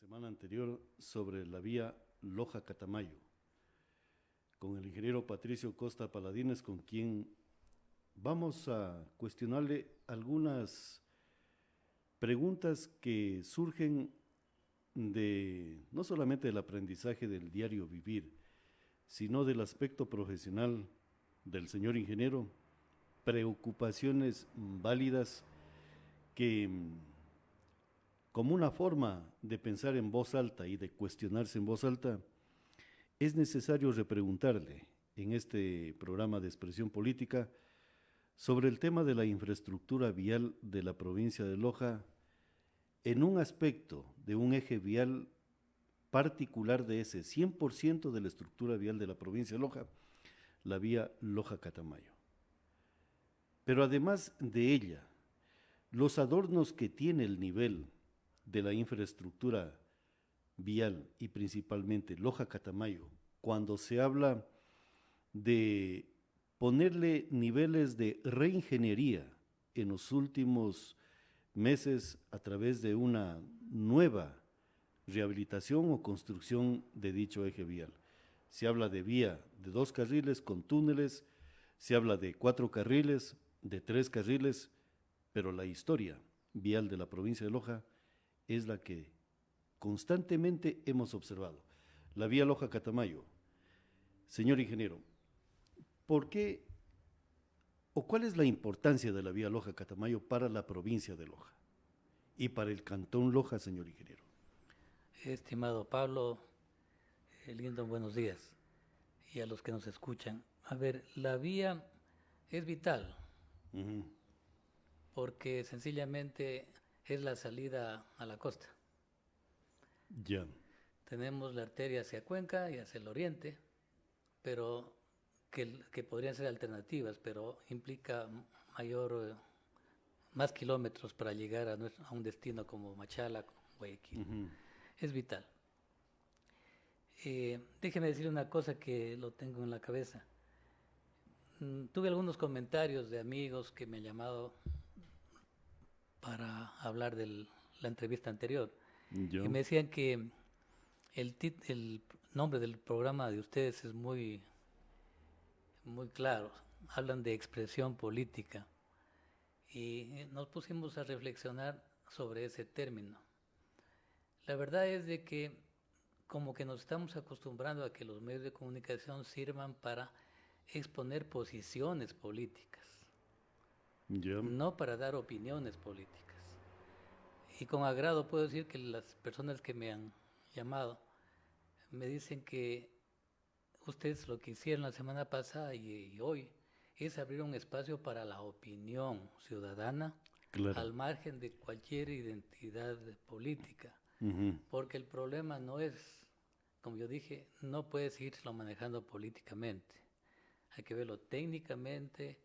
semana anterior sobre la vía Loja-Catamayo, con el ingeniero Patricio Costa Paladines, con quien vamos a cuestionarle algunas preguntas que surgen de no solamente del aprendizaje del diario vivir, sino del aspecto profesional del señor ingeniero, preocupaciones válidas que, como una forma de pensar en voz alta y de cuestionarse en voz alta, es necesario repreguntarle en este programa de expresión política sobre el tema de la infraestructura vial de la provincia de Loja en un aspecto de un eje vial particular de ese 100% de la estructura vial de la provincia de Loja, la vía Loja-Catamayo. Pero además de ella, los adornos que tiene el nivel de la infraestructura vial y principalmente Loja-Catamayo, cuando se habla de ponerle niveles de reingeniería en los últimos meses a través de una nueva rehabilitación o construcción de dicho eje vial. Se habla de vía de 2 carriles con túneles, se habla de 4 carriles, de 3 carriles, pero la historia vial de la provincia de Loja es la que constantemente hemos observado. La vía Loja-Catamayo. Señor ingeniero, ¿por qué o cuál es la importancia de la vía Loja-Catamayo para la provincia de Loja y para el cantón Loja, señor ingeniero? Estimado Pablo, lindo buenos días, y a los que nos escuchan. A ver, la vía es vital, porque sencillamente es la salida a la costa. Ya. Tenemos la arteria hacia Cuenca y hacia el oriente, pero que podrían ser alternativas, pero implica más kilómetros para llegar a un destino como Machala, Guayaquil. Es vital. Déjeme decir una cosa que lo tengo en la cabeza. Tuve algunos comentarios de amigos que me han llamado para hablar de la entrevista anterior. Ya. Y me decían que el nombre del programa de ustedes es muy, muy claro. Hablan de expresión política. Y nos pusimos a reflexionar sobre ese término. La verdad es de que como que nos estamos acostumbrando a que los medios de comunicación sirvan para exponer posiciones políticas, Ya. no para dar opiniones políticas. Y con agrado puedo decir que las personas que me han llamado me dicen que ustedes lo que hicieron la semana pasada y hoy es abrir un espacio para la opinión ciudadana, Claro. al margen de cualquier identidad política. Porque el problema no es, como yo dije, no puedes irlo manejando políticamente. Hay que verlo técnicamente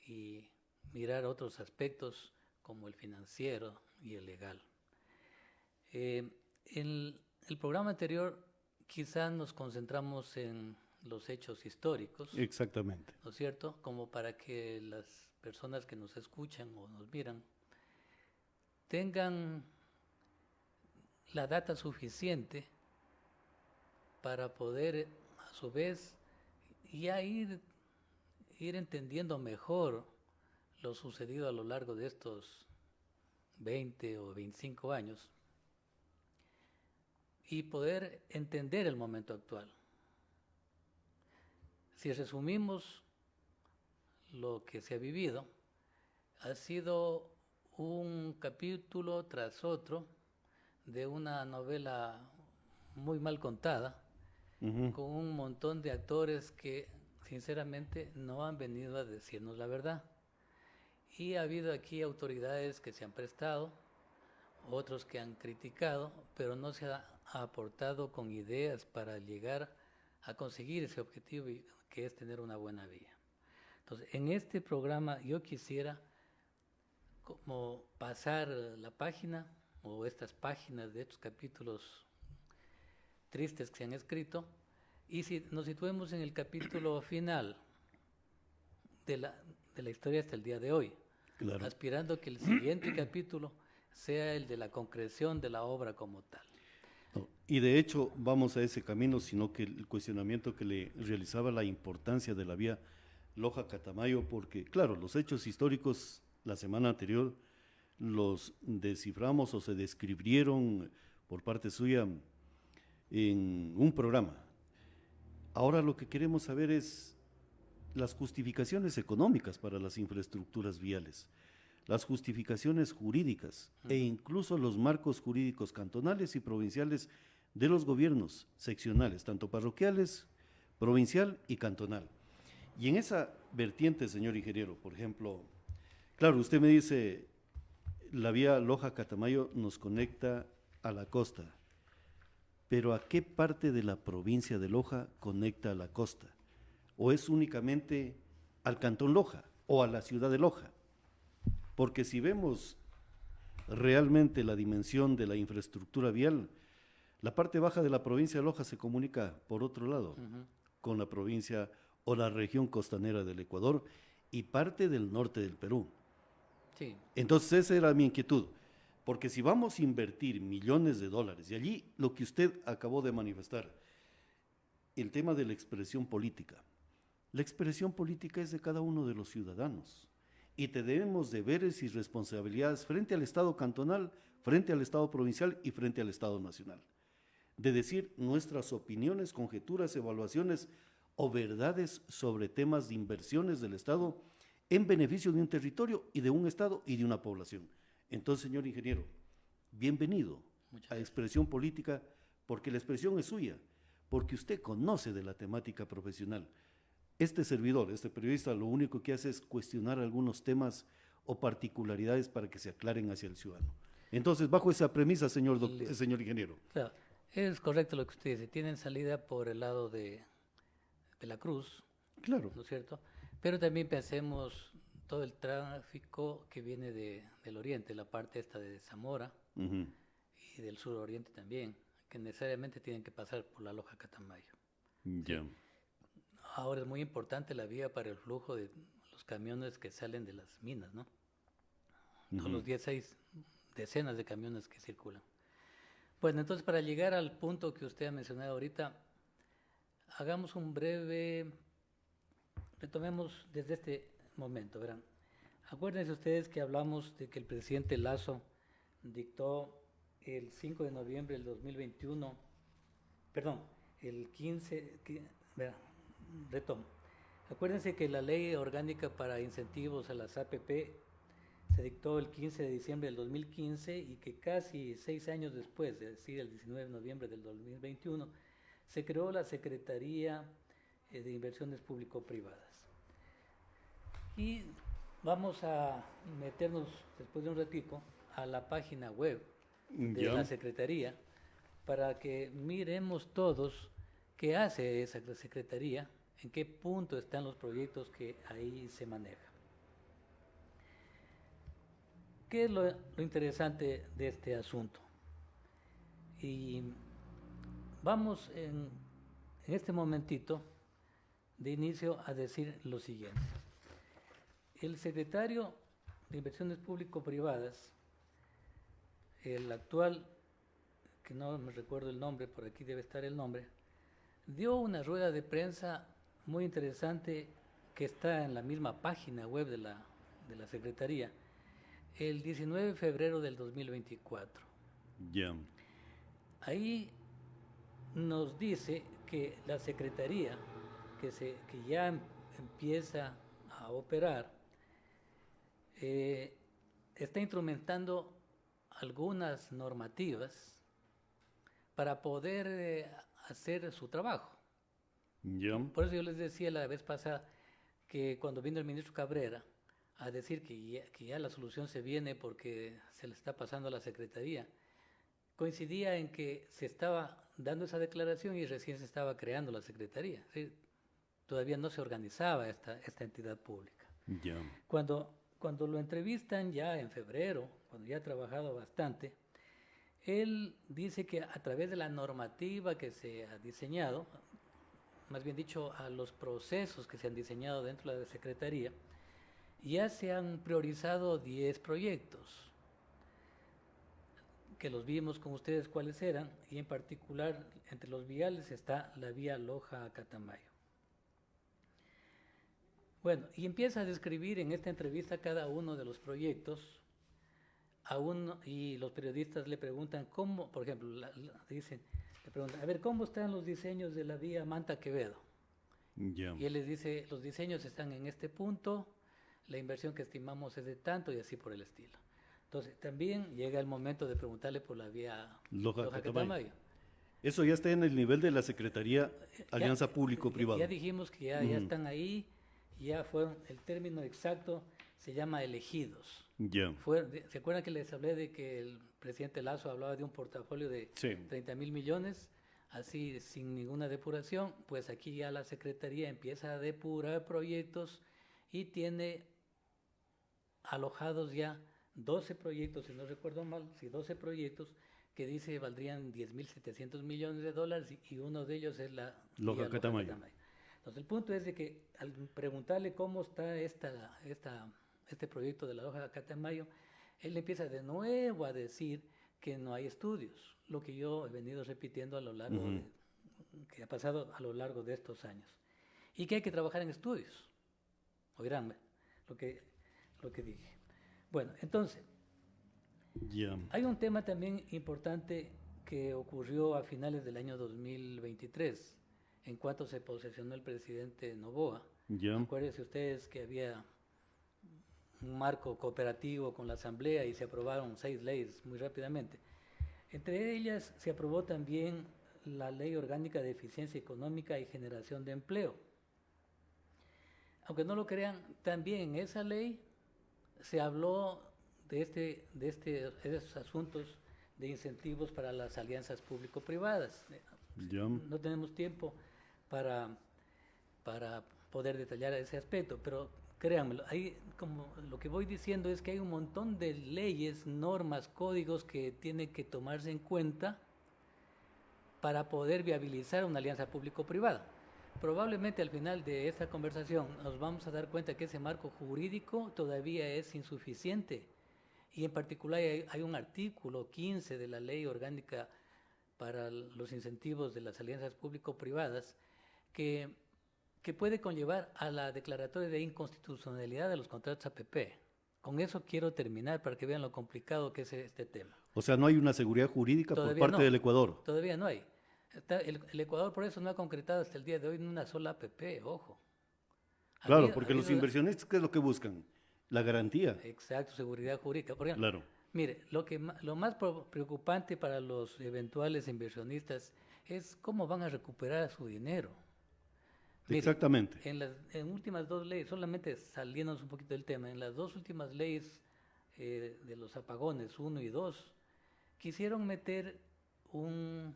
y mirar otros aspectos como el financiero y el legal. En el programa anterior quizás nos concentramos en los hechos históricos. Exactamente. ¿No es cierto? Como para que las personas que nos escuchan o nos miran tengan la data suficiente para poder, a su vez, ya ir entendiendo mejor lo sucedido a lo largo de estos 20 o 25 años y poder entender el momento actual. Si resumimos lo que se ha vivido, ha sido un capítulo tras otro de una novela muy mal contada, con un montón de actores que sinceramente no han venido a decirnos la verdad. Y ha habido aquí autoridades que se han prestado, otros que han criticado, pero no se ha aportado con ideas para llegar a conseguir ese objetivo que es tener una buena vía. Entonces, en este programa yo quisiera como pasar la página o estas páginas de estos capítulos tristes que se han escrito y si nos situemos en el capítulo final de la historia hasta el día de hoy, Claro. aspirando que el siguiente capítulo sea el de la concreción de la obra como tal. Y de hecho vamos a ese camino, sino que el cuestionamiento que le realizaba la importancia de la vía Loja-Catamayo, porque claro, los hechos históricos la semana anterior los desciframos o se describieron por parte suya en un programa. Ahora lo que queremos saber es las justificaciones económicas para las infraestructuras viales, las justificaciones jurídicas e incluso los marcos jurídicos cantonales y provinciales de los gobiernos seccionales, tanto parroquiales, provincial y cantonal. Y en esa vertiente, señor ingeniero, por ejemplo, claro, usted me dice, la vía Loja-Catamayo nos conecta a la costa, pero ¿a qué parte de la provincia de Loja conecta a la costa? ¿O es únicamente al cantón Loja o a la ciudad de Loja? Porque si vemos realmente la dimensión de la infraestructura vial, la parte baja de la provincia de Loja se comunica, por otro lado, con la provincia o la región costanera del Ecuador y parte del norte del Perú. Sí. Entonces esa era mi inquietud, porque si vamos a invertir millones de dólares, y allí lo que usted acabó de manifestar, el tema de la expresión política es de cada uno de los ciudadanos y tenemos deberes y responsabilidades frente al Estado cantonal, frente al Estado provincial y frente al Estado nacional, de decir nuestras opiniones, conjeturas, evaluaciones o verdades sobre temas de inversiones del Estado en beneficio de un territorio y de un Estado y de una población. Entonces, señor ingeniero, bienvenido a Expresión Política, porque la expresión es suya, porque usted conoce de la temática profesional. Este servidor, este periodista, lo único que hace es cuestionar algunos temas o particularidades para que se aclaren hacia el ciudadano. Entonces, bajo esa premisa, señor ingeniero. Claro, es correcto lo que usted dice. Tienen salida por el lado de la Cruz, claro, ¿no es cierto? Pero también pensemos todo el tráfico que viene del oriente, la parte esta de Zamora y del suroriente también, que necesariamente tienen que pasar por la Loja Catamayo. Ya. ¿Sí? Ahora es muy importante la vía para el flujo de los camiones que salen de las minas, ¿no? Todos los días hay decenas de camiones que circulan. Bueno, entonces para llegar al punto que usted ha mencionado ahorita, hagamos un breve, retomemos desde este momento, verán. Acuérdense ustedes que hablamos de que el presidente Lasso dictó el 5 de noviembre del 2021, perdón, el 15, verán, retomo. Acuérdense que la ley orgánica para incentivos a las APP se dictó el 15 de diciembre del 2015 y que casi 6 años después, es decir, el 19 de noviembre del 2021, se creó la Secretaría de Inversiones Público-Privadas. Y vamos a meternos, después de un ratico, a la página web de la Secretaría para que miremos todos qué hace esa Secretaría, en qué punto están los proyectos que ahí se manejan. ¿Qué es lo interesante de este asunto? Y vamos en este momentito de inicio a decir lo siguiente. El secretario de Inversiones Público-Privadas, el actual, que no me recuerdo el nombre, por aquí debe estar el nombre, dio una rueda de prensa muy interesante que está en la misma página web de la Secretaría, el 19 de febrero del 2024. Ya. Ahí nos dice que la Secretaría, que ya empieza a operar, está instrumentando algunas normativas para poder hacer su trabajo. Por eso yo les decía la vez pasada que cuando vino el ministro Cabrera a decir que ya la solución se viene porque se le está pasando a la Secretaría, coincidía en que se estaba dando esa declaración y recién se estaba creando la Secretaría. ¿Sí? Todavía no se organizaba esta entidad pública. Cuando lo entrevistan ya en febrero, cuando ya ha trabajado bastante, él dice que a través de la normativa que se ha diseñado, más bien dicho, a los procesos que se han diseñado dentro de la Secretaría, ya se han priorizado 10 proyectos. que los vimos con ustedes cuáles eran, y en particular entre los viales está la vía Loja-Catamayo. Bueno, y empieza a describir en esta entrevista cada uno de los proyectos, y los periodistas le preguntan cómo, por ejemplo, le preguntan, a ver, ¿cómo están los diseños de la vía Manta-Quevedo? Ya. Y él les dice, los diseños están en este punto, la inversión que estimamos es de tanto y así por el estilo. Entonces, también llega el momento de preguntarle por la vía Loja-Catamayo. Eso ya está en el nivel de la Secretaría Alianza Público-Privado. Ya dijimos que ya están ahí, ya fueron, el término exacto se llama elegidos. Ya. ¿Se acuerdan que les hablé de que el presidente Lazo hablaba de un portafolio de 30.000 millones? Así, sin ninguna depuración, pues aquí ya la Secretaría empieza a depurar proyectos y tiene alojados ya 12 proyectos, si no recuerdo mal, 12 proyectos que dice valdrían 10.700 millones de dólares y uno de ellos es la Loja-Catamayo. Entonces el punto es de que al preguntarle cómo está este proyecto de la Loja-Catamayo, él empieza de nuevo a decir que no hay estudios, lo que yo he venido repitiendo a lo largo que ha pasado a lo largo de estos años, y que hay que trabajar en estudios. Oirán lo que dije. Bueno, entonces, hay un tema también importante que ocurrió a finales del año 2023, en cuanto se posesionó el presidente Noboa. Acuérdense ustedes que había un marco cooperativo con la Asamblea y se aprobaron 6 leyes muy rápidamente. Entre ellas se aprobó también la Ley Orgánica de Eficiencia Económica y Generación de Empleo. Aunque no lo crean, también en esa ley se habló de esos asuntos de incentivos para las alianzas público-privadas. No tenemos tiempo para poder detallar ese aspecto, pero créanmelo, como lo que voy diciendo es que hay un montón de leyes, normas, códigos que tienen que tomarse en cuenta para poder viabilizar una alianza público-privada. Probablemente al final de esta conversación nos vamos a dar cuenta que ese marco jurídico todavía es insuficiente, y en particular hay un artículo 15 de la Ley Orgánica para los incentivos de las alianzas público-privadas que puede conllevar a la declaratoria de inconstitucionalidad de los contratos APP. Con eso quiero terminar para que vean lo complicado que es este tema. O sea, no hay una seguridad jurídica por parte del Ecuador. Todavía no hay. El Ecuador por eso no ha concretado hasta el día de hoy una sola APP, ojo. Claro, porque los inversionistas, ¿qué es lo que buscan? La garantía. Exacto, seguridad jurídica. Por ejemplo, claro. Mire, lo más preocupante para los eventuales inversionistas es cómo van a recuperar su dinero. Mire, exactamente. En últimas 2 leyes, solamente saliéndonos un poquito del tema, en las 2 últimas leyes de los apagones 1 y 2, quisieron meter un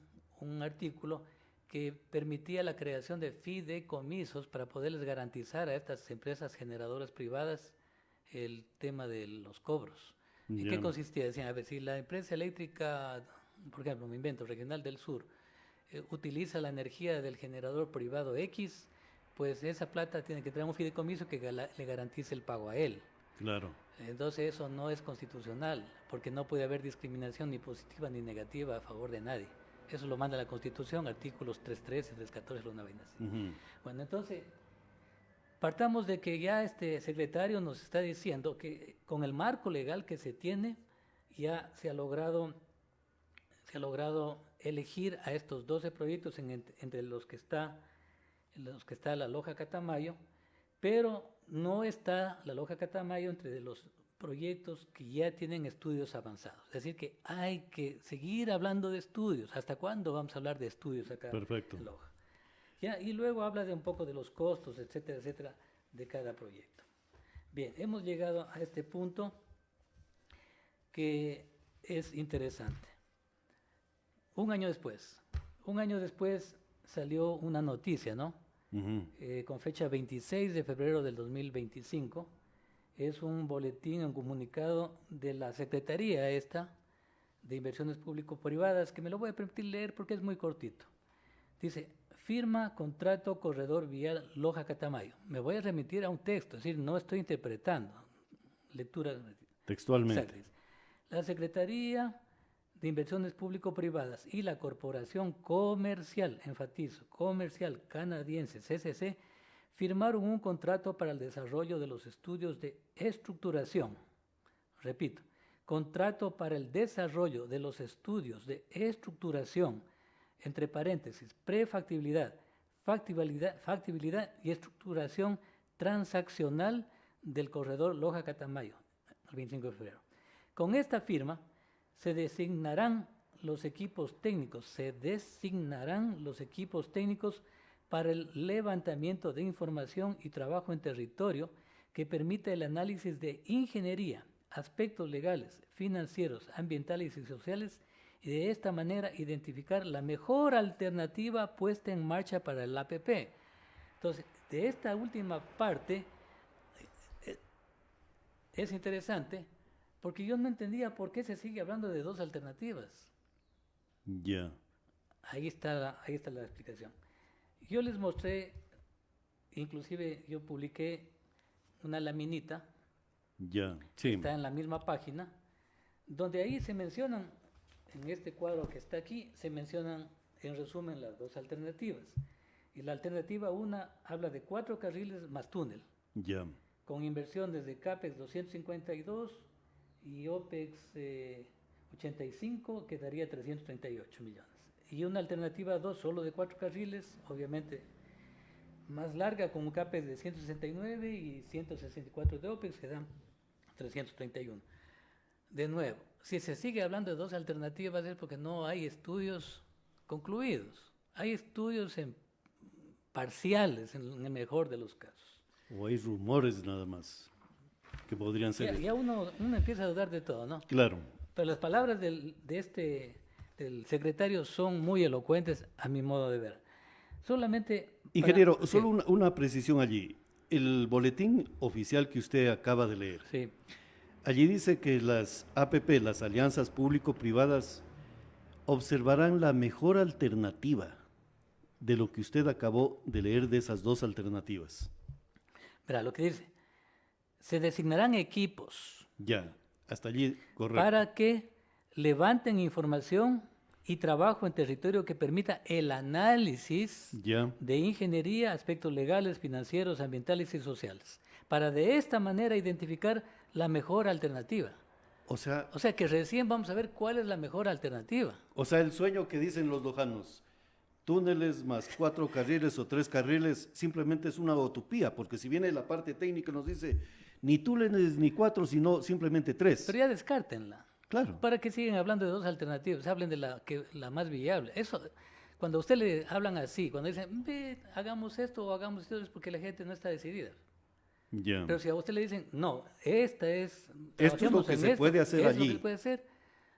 artículo que permitía la creación de fideicomisos para poderles garantizar a estas empresas generadoras privadas el tema de los cobros. ¿En qué consistía? Decían, a ver, si la empresa eléctrica, por ejemplo, me invento, Regional del Sur, utiliza la energía del generador privado X, pues esa plata tiene que traer un fideicomiso que le garantice el pago a él. Claro. Entonces eso no es constitucional, porque no puede haber discriminación ni positiva ni negativa a favor de nadie. Eso lo manda la Constitución, artículos 313, 314, una vaina así. Bueno, entonces, partamos de que ya este secretario nos está diciendo que con el marco legal que se tiene, ya se ha logrado elegir a estos 12 proyectos entre los que está la Loja-Catamayo, pero no está la Loja-Catamayo entre los proyectos que ya tienen estudios avanzados. Es decir, que hay que seguir hablando de estudios. ¿Hasta cuándo vamos a hablar de estudios acá en Loja? Y luego habla de un poco de los costos, etcétera, etcétera, de cada proyecto. Bien, hemos llegado a este punto que es interesante. Un año después salió una noticia, ¿no? Con fecha 26 de febrero del 2025. Es un boletín, un comunicado de la Secretaría de Inversiones Público-Privadas, que me lo voy a permitir leer porque es muy cortito. Dice, firma contrato corredor vial Loja-Catamayo. Me voy a remitir a un texto, es decir, no estoy interpretando. Lectura textualmente. Exacto. La Secretaría de Inversiones Público-Privadas y la Corporación Comercial, enfatizo, Comercial Canadiense, CCC, firmaron un contrato para el desarrollo de los estudios de estructuración. Repito, contrato para el desarrollo de los estudios de estructuración, entre paréntesis, prefactibilidad, factibilidad y estructuración transaccional del corredor Loja-Catamayo, el 25 de febrero. Con esta firma se designarán los equipos técnicos, para el levantamiento de información y trabajo en territorio que permita el análisis de ingeniería, aspectos legales, financieros, ambientales y sociales, y de esta manera identificar la mejor alternativa puesta en marcha para el APP. Entonces, de esta última parte es interesante porque yo no entendía por qué se sigue hablando de dos alternativas. Ya. Ahí está la explicación. Yo les mostré, inclusive yo publiqué una laminita, Ya, sí. está en la misma página, donde ahí se mencionan, en este cuadro que está aquí, se mencionan en resumen las dos alternativas. Y la alternativa 1 habla de 4 carriles más túnel, Ya. con inversiones de CAPEX 252 y OPEX 85, que daría 338 millones. Y una alternativa 2 solo de 4 carriles, obviamente más larga, con un CAPEX de 169 y 164 de OPEX, que dan 331. De nuevo, si se sigue hablando de dos alternativas es porque no hay estudios concluidos. Hay estudios parciales, en el mejor de los casos. O hay rumores nada más que podrían ser. Ya uno empieza a dudar de todo, ¿no? Claro. Pero las palabras del secretario son muy elocuentes a mi modo de ver. Solamente... Ingeniero, solo una precisión allí. El boletín oficial que usted acaba de leer. Sí. Allí dice que las APP, las alianzas público-privadas, observarán la mejor alternativa de lo que usted acabó de leer de esas dos alternativas. Verá, lo que dice, se designarán equipos. Ya, hasta allí, correcto. Para que levanten información y trabajo en territorio que permita el análisis de ingeniería, aspectos legales, financieros, ambientales y sociales, para de esta manera identificar la mejor alternativa. O sea que recién vamos a ver cuál es la mejor alternativa. O sea, el sueño que dicen los lojanos, túneles más 4 carriles o 3 carriles, simplemente es una utopía, porque si viene la parte técnica nos dice ni túneles ni 4, sino simplemente 3. Pero ya descártenla. Claro. ¿Para qué siguen hablando de dos alternativas? Hablen de la más viable. Eso, cuando a usted le hablan así, cuando dicen, hagamos esto o hagamos esto, es porque la gente no está decidida. Ya. Pero si a usted le dicen, no, esto es lo que se puede hacer allí. Lo que se puede hacer,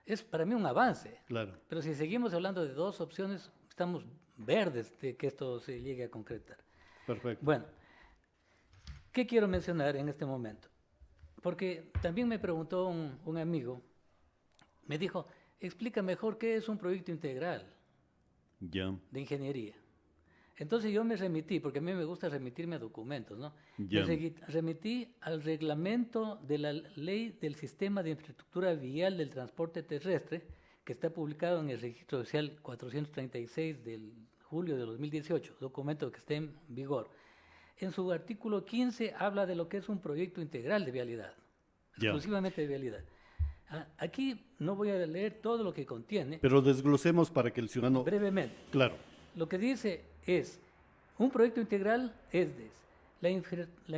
es para mí un avance. Claro. Pero si seguimos hablando de dos opciones, estamos verdes de que esto se llegue a concretar. Perfecto. Bueno, ¿qué quiero mencionar en este momento? Porque también me preguntó un amigo, me dijo, explica mejor qué es un proyecto integral de ingeniería. Entonces yo me remití, porque a mí me gusta remitirme a documentos, ¿no? Me remití al reglamento de la Ley del Sistema de Infraestructura Vial del Transporte Terrestre, que está publicado en el Registro Oficial 436 del julio de 2018, documento que está en vigor. En su artículo 15 habla de lo que es un proyecto integral de vialidad, exclusivamente de vialidad. Aquí no voy a leer todo lo que contiene. Pero desglosemos para que el ciudadano... Brevemente. Claro. Lo que dice es, un proyecto integral la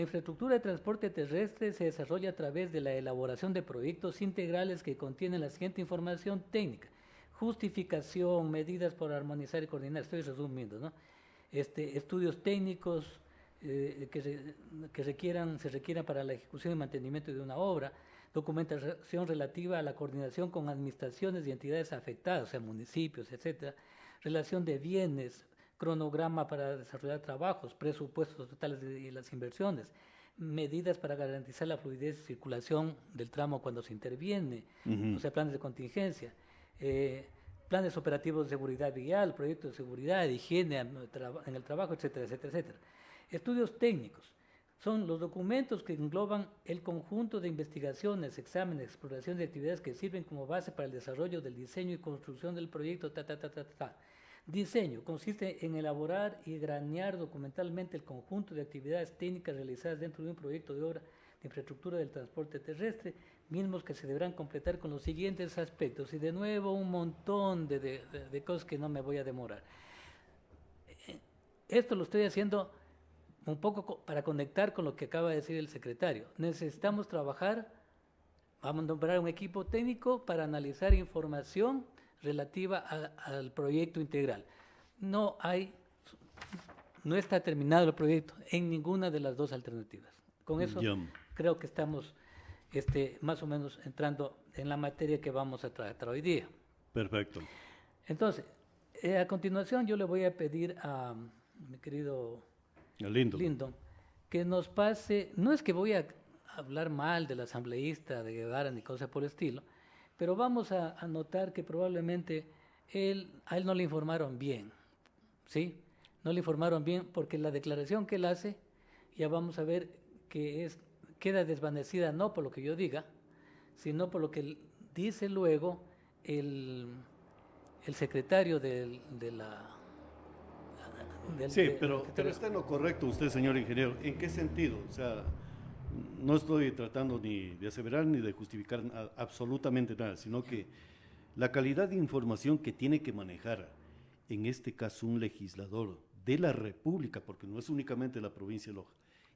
infraestructura de transporte terrestre se desarrolla a través de la elaboración de proyectos integrales que contienen la siguiente información técnica: justificación, medidas por armonizar y coordinar, estoy resumiendo, ¿no? Estudios técnicos que se requieran para la ejecución y mantenimiento de una obra, documentación relativa a la coordinación con administraciones y entidades afectadas, o sea, municipios, etcétera, relación de bienes, cronograma para desarrollar trabajos, presupuestos totales de las inversiones, medidas para garantizar la fluidez y circulación del tramo cuando se interviene, o sea, planes de contingencia, planes operativos de seguridad vial, proyectos de seguridad, de higiene en el trabajo, etcétera, etcétera, etcétera. Estudios técnicos, Son los documentos que engloban el conjunto de investigaciones, exámenes, exploraciones y actividades que sirven como base para el desarrollo del diseño y construcción del proyecto. Diseño consiste en elaborar y granear documentalmente el conjunto de actividades técnicas realizadas dentro de un proyecto de obra de infraestructura del transporte terrestre, mismos que se deberán completar con los siguientes aspectos. Y de nuevo un montón de cosas que no me voy a demorar. Esto lo estoy haciendo un poco para conectar con lo que acaba de decir el secretario. Necesitamos trabajar, vamos a nombrar un equipo técnico para analizar información relativa al proyecto integral. No está terminado el proyecto en ninguna de las dos alternativas. Con eso creo que estamos más o menos entrando en la materia que vamos a tratar hoy día. Perfecto. Entonces, a continuación yo le voy a pedir a mi querido Lyndon que nos pase, no es que voy a hablar mal del asambleísta de Guevara ni cosa por el estilo, pero vamos a notar que probablemente a él no le informaron bien, ¿sí? No le informaron bien porque la declaración que él hace, ya vamos a ver que queda desvanecida no por lo que yo diga, sino por lo que dice luego el secretario pero está en lo correcto usted, señor ingeniero. ¿En qué sentido? O sea, no estoy tratando ni de aseverar ni de justificar absolutamente nada, sino que la calidad de información que tiene que manejar, en este caso un legislador de la República, porque no es únicamente la provincia de Loja,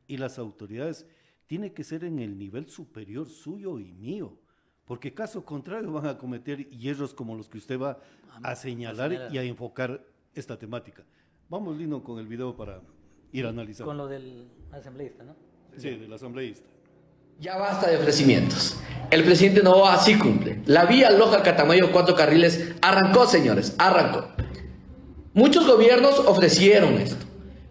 y las autoridades, tiene que ser en el nivel superior suyo y mío, porque caso contrario van a cometer hierros como los que usted va a señalar y a enfocar esta temática. Vamos, Lino, con el video para ir analizando. Con lo del asambleísta, ¿no? Sí, del asambleísta. Ya basta de ofrecimientos. El presidente Noboa sí cumple. La vía Loja-Catamayo 4 carriles arrancó, señores, arrancó. Muchos gobiernos ofrecieron esto,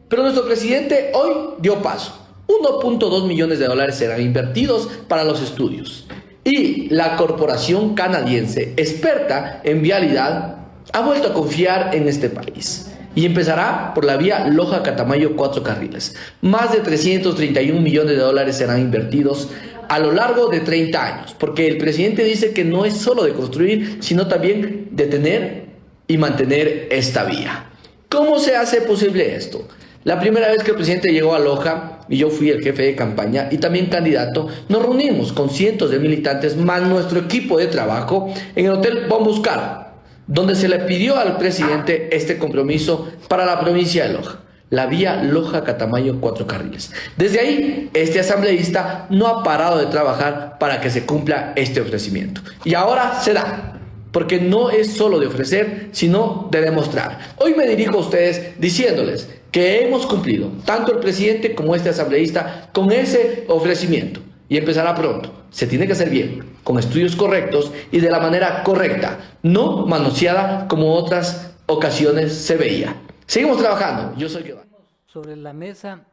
pero nuestro presidente hoy dio paso. 1.2 millones de dólares serán invertidos para los estudios. Y la corporación canadiense, experta en vialidad, ha vuelto a confiar en este país. Y empezará por la vía Loja-Catamayo 4 carriles. Más de 331 millones de dólares serán invertidos a lo largo de 30 años, porque el presidente dice que no es solo de construir, sino también de tener y mantener esta vía. ¿Cómo se hace posible esto? La primera vez que el presidente llegó a Loja, y yo fui el jefe de campaña y también candidato, nos reunimos con cientos de militantes más nuestro equipo de trabajo en el Hotel Bombuscar, donde se le pidió al presidente este compromiso para la provincia de Loja, la vía Loja-Catamayo 4 carriles. Desde ahí, este asambleísta no ha parado de trabajar para que se cumpla este ofrecimiento. Y ahora se da, porque no es solo de ofrecer, sino de demostrar. Hoy me dirijo a ustedes diciéndoles que hemos cumplido, tanto el presidente como este asambleísta, con ese ofrecimiento. Y empezará pronto. Se tiene que hacer bien, con estudios correctos y de la manera correcta, no manoseada como otras ocasiones se veía. Seguimos trabajando. Yo soy Guevara. Sobre la mesa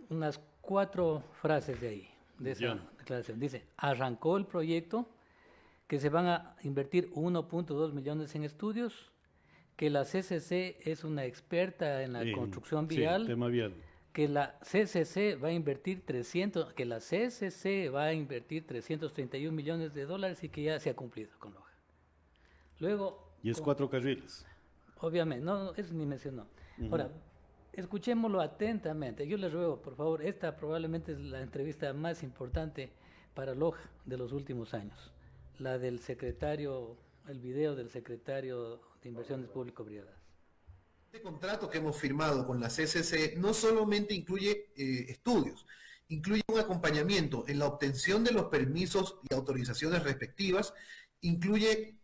unas 4 frases de ahí, de esa declaración. Dice, arrancó el proyecto, que se van a invertir 1.2 millones en estudios, que la CCC es una experta en la construcción vial, sí, tema vial, que la CCC va a invertir 331 millones de dólares y que ya se ha cumplido con Loja. Luego, y es 4 carriles. Obviamente, no, eso ni mencionó. Ahora, escuchémoslo atentamente. Yo les ruego, por favor, esta probablemente es la entrevista más importante para Loja de los últimos años. La del secretario, el video del secretario de Inversiones Público-Privadas. Este contrato que hemos firmado con la CCC no solamente incluye estudios, incluye un acompañamiento en la obtención de los permisos y autorizaciones respectivas, incluye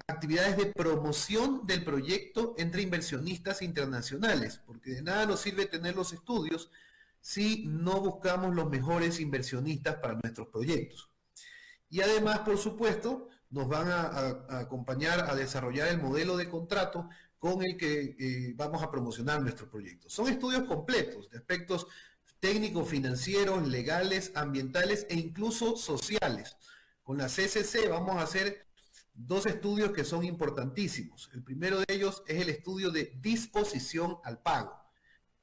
actividades de promoción del proyecto entre inversionistas internacionales, porque de nada nos sirve tener los estudios si no buscamos los mejores inversionistas para nuestros proyectos. Y además, por supuesto, nos van a acompañar a desarrollar el modelo de contrato con el que vamos a promocionar nuestros proyectos. Son estudios completos de aspectos técnicos, financieros, legales, ambientales e incluso sociales. Con la CCC vamos a hacer 2 estudios que son importantísimos. El primero de ellos es el estudio de disposición al pago.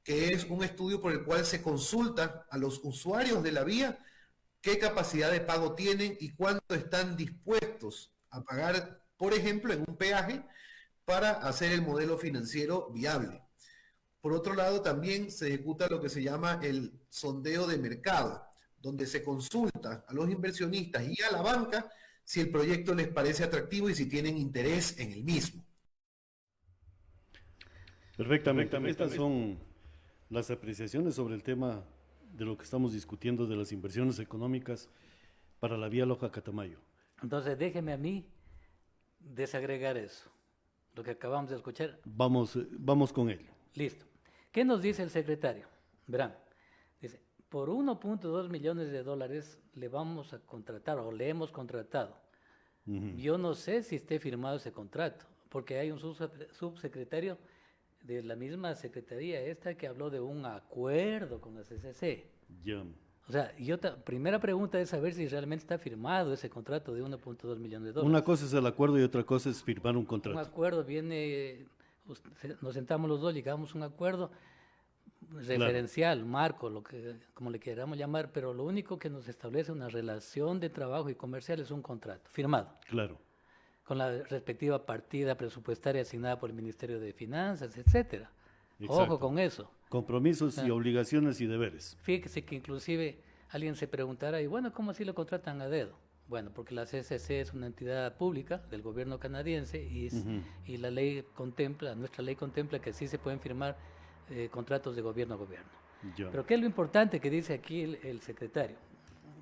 que es un estudio por el cual se consulta a los usuarios de la vía qué capacidad de pago tienen y cuánto están dispuestos a pagar, por ejemplo, en un peaje para hacer el modelo financiero viable. Por otro lado, también se ejecuta lo que se llama el sondeo de mercado, donde se consulta a los inversionistas y a la banca si el proyecto les parece atractivo y si tienen interés en el mismo. Perfectamente. Estas son las apreciaciones sobre el tema de lo que estamos discutiendo de las inversiones económicas para la vía Loja-Catamayo. Entonces, déjeme a mí desagregar eso, lo que acabamos de escuchar. Vamos con él. Listo. ¿Qué nos dice el secretario? Verán, dice, por 1.2 millones de dólares le vamos a contratar o le hemos contratado. Yo no sé si esté firmado ese contrato, porque hay un subsecretario de la misma secretaría esta que habló de un acuerdo con la CCC. Ya. O sea, primera pregunta es saber si realmente está firmado ese contrato de 1.2 millones de dólares. Una cosa es el acuerdo y otra cosa es firmar un Un contrato. acuerdo viene, nos sentamos los dos, llegamos a un acuerdo referencial, marco, como le queramos llamar, pero lo único que nos establece una relación de trabajo y comercial es un contrato firmado. Claro. Con la respectiva partida presupuestaria asignada por el Ministerio de Finanzas, etcétera. Exacto. Ojo con eso. Compromisos y obligaciones y deberes. Fíjese que inclusive alguien se preguntará, y bueno, ¿cómo así lo contratan a dedo? Bueno, porque la CCC es una entidad pública del gobierno canadiense y la ley contempla, nuestra ley contempla que sí se pueden firmar contratos de gobierno a gobierno. Ya. Pero ¿qué es lo importante que dice aquí el secretario?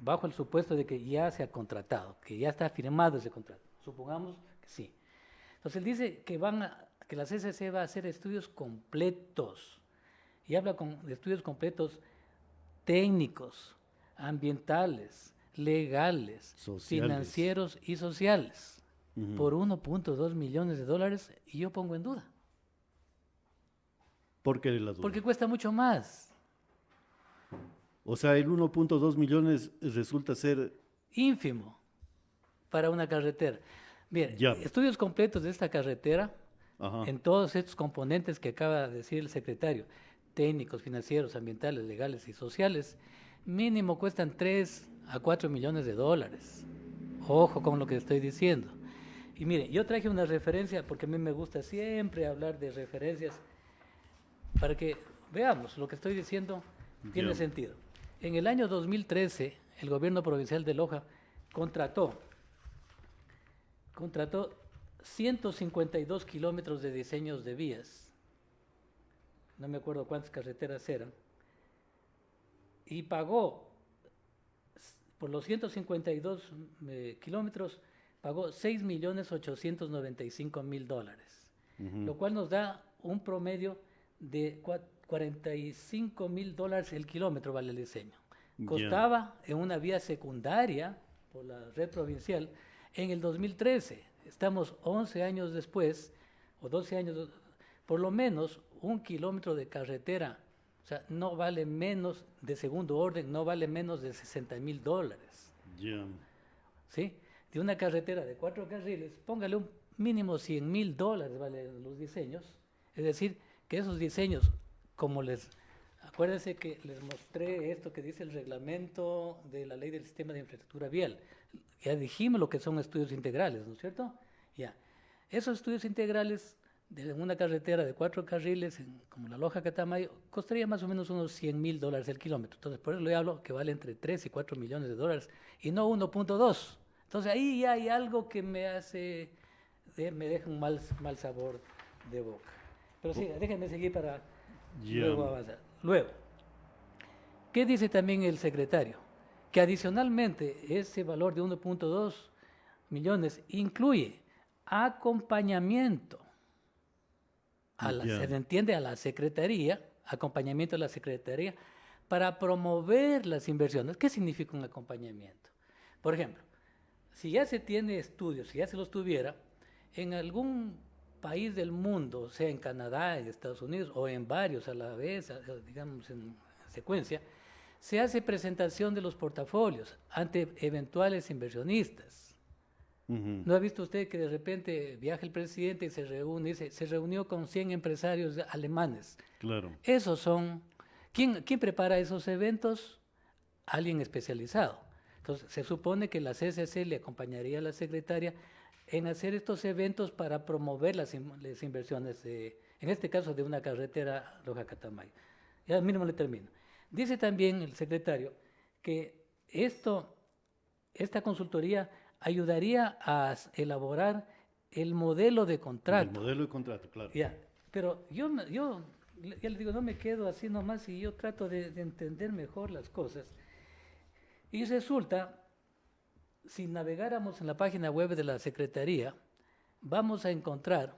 Bajo el supuesto de que ya se ha contratado, que ya está firmado ese contrato. Supongamos que sí. Entonces él dice que que la CCC va a hacer estudios completos. Y habla de estudios completos técnicos, ambientales, legales, financieros y sociales, por 1.2 millones de dólares, y yo pongo en duda. ¿Por qué la duda? Porque cuesta mucho más. O sea, el 1.2 millones resulta ser ínfimo para una carretera. Bien, estudios completos de esta carretera, en todos estos componentes que acaba de decir el secretario, técnicos, financieros, ambientales, legales y sociales, mínimo cuestan 3 a 4 millones de dólares. Ojo con lo que estoy diciendo. Y mire, yo traje una referencia, porque a mí me gusta siempre hablar de referencias, para que veamos lo que estoy diciendo tiene sentido. En el año 2013, el gobierno provincial de Loja contrató 152 kilómetros de diseños de vías. No me acuerdo cuántas carreteras eran. Y pagó, por los 152 kilómetros, pagó $6.895.000, lo cual nos da un promedio de $45.000 el kilómetro, vale el diseño. Costaba en una vía secundaria por la red provincial en el 2013. Estamos 11 años después, o 12 años, por lo menos un kilómetro de carretera, o sea, no vale menos, de segundo orden, no vale menos de $60.000. ¿Sí? De una carretera de 4 carriles, póngale un mínimo $100.000 vale los diseños. Es decir, que esos diseños, acuérdense que les mostré esto que dice el reglamento de la ley del sistema de infraestructura vial. Ya dijimos lo que son estudios integrales, ¿no es cierto? Ya. Esos estudios integrales de una carretera de 4 carriles, como la Loja-Catamayo, costaría más o menos unos $100.000 el kilómetro. Entonces, por eso le hablo que vale entre 3 y 4 millones de dólares y no 1.2. Entonces, ahí ya hay algo que me deja un mal sabor de boca. Pero sí, déjenme seguir para luego avanzar. Luego, ¿qué dice también el secretario? Que adicionalmente ese valor de 1.2 millones incluye acompañamiento, se entiende a la Secretaría, acompañamiento a la Secretaría para promover las inversiones. ¿Qué significa un acompañamiento? Por ejemplo, si ya se tiene estudios, si ya se los tuviera, en algún país del mundo, sea en Canadá, en Estados Unidos o en varios a la vez, digamos en secuencia, se hace presentación de los portafolios ante eventuales inversionistas. ¿No ha visto usted que de repente viaja el presidente y se reúne, dice, se reunió con 100 empresarios alemanes? Claro. Esos son... ¿Quién prepara esos eventos? Alguien especializado. Entonces, se supone que la CCC le acompañaría a la secretaria en hacer estos eventos para promover las inversiones, en este caso de una carretera Loja-Catamayo. Ya mismo le termino. Dice también el secretario que esta consultoría ayudaría a elaborar el modelo de contrato. El modelo de contrato, claro. Ya, pero yo ya le digo, no me quedo así nomás y yo trato de entender mejor las cosas. Y resulta, si navegáramos en la página web de la Secretaría, vamos a encontrar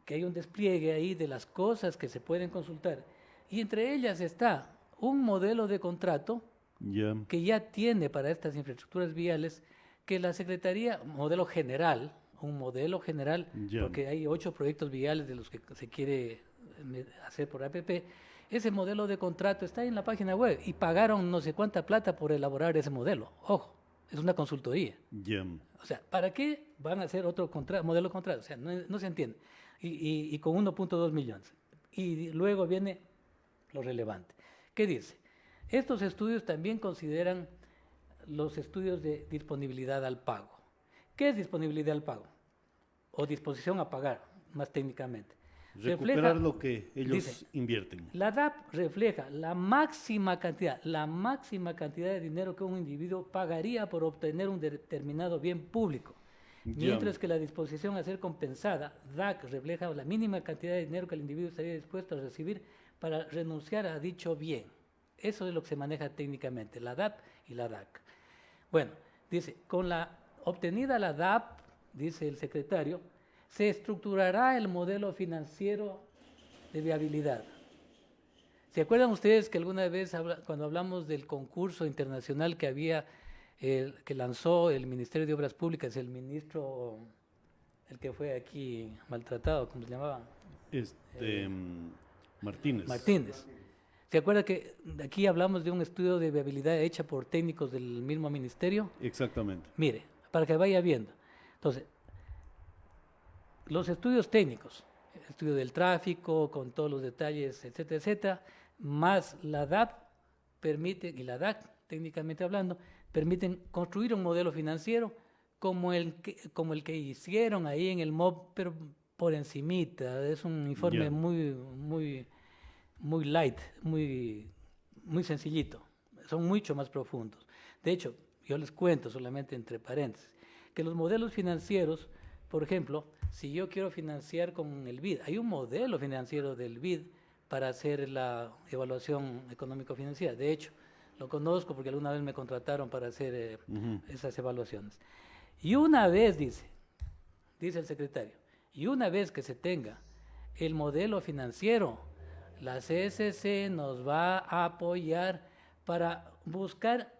que hay un despliegue ahí de las cosas que se pueden consultar. Y entre ellas está un modelo de contrato que ya tiene para estas infraestructuras viales, que la Secretaría, un modelo general, porque hay 8 proyectos viales de los que se quiere hacer por APP. Ese modelo de contrato está en la página web y pagaron no sé cuánta plata por elaborar ese modelo. Ojo, es una consultoría. O sea, ¿para qué van a hacer otro modelo de contrato? O sea, no se entiende. Y con 1.2 millones. Y luego viene lo relevante. ¿Qué dice? Estos estudios también consideran los estudios de disponibilidad al pago. ¿Qué es disponibilidad al pago? O disposición a pagar, más técnicamente. Recuperar lo que ellos invierten. La DAP refleja la máxima cantidad de dinero que un individuo pagaría por obtener un determinado bien público. Mientras que la disposición a ser compensada, DAC, refleja la mínima cantidad de dinero que el individuo estaría dispuesto a recibir para renunciar a dicho bien. Eso es lo que se maneja técnicamente, la DAP y la DAC. Bueno, dice, con la obtenida la DAP, dice el secretario, se estructurará el modelo financiero de viabilidad. ¿Se acuerdan ustedes que alguna vez cuando hablamos del concurso internacional que había, que lanzó el Ministerio de Obras Públicas, el ministro, el que fue aquí maltratado, ¿cómo se llamaba? Martínez. ¿Se acuerda que aquí hablamos de un estudio de viabilidad hecha por técnicos del mismo ministerio? Exactamente. Mire, para que vaya viendo. Entonces, los estudios técnicos, el estudio del tráfico, con todos los detalles, etcétera, etcétera, más la DAP permite, y la DAC, técnicamente hablando, permiten construir un modelo financiero como el que hicieron ahí en el MOB, pero por encimita. Es un informe muy light, muy sencillito. Son mucho más profundos. De hecho, yo les cuento solamente entre paréntesis, que los modelos financieros, por ejemplo, si yo quiero financiar con el BID, hay un modelo financiero del BID para hacer la evaluación económico-financiera. De hecho, lo conozco porque alguna vez me contrataron para hacer esas evaluaciones. Y una vez, dice el secretario, y una vez que se tenga el modelo financiero, la CSC nos va a apoyar para buscar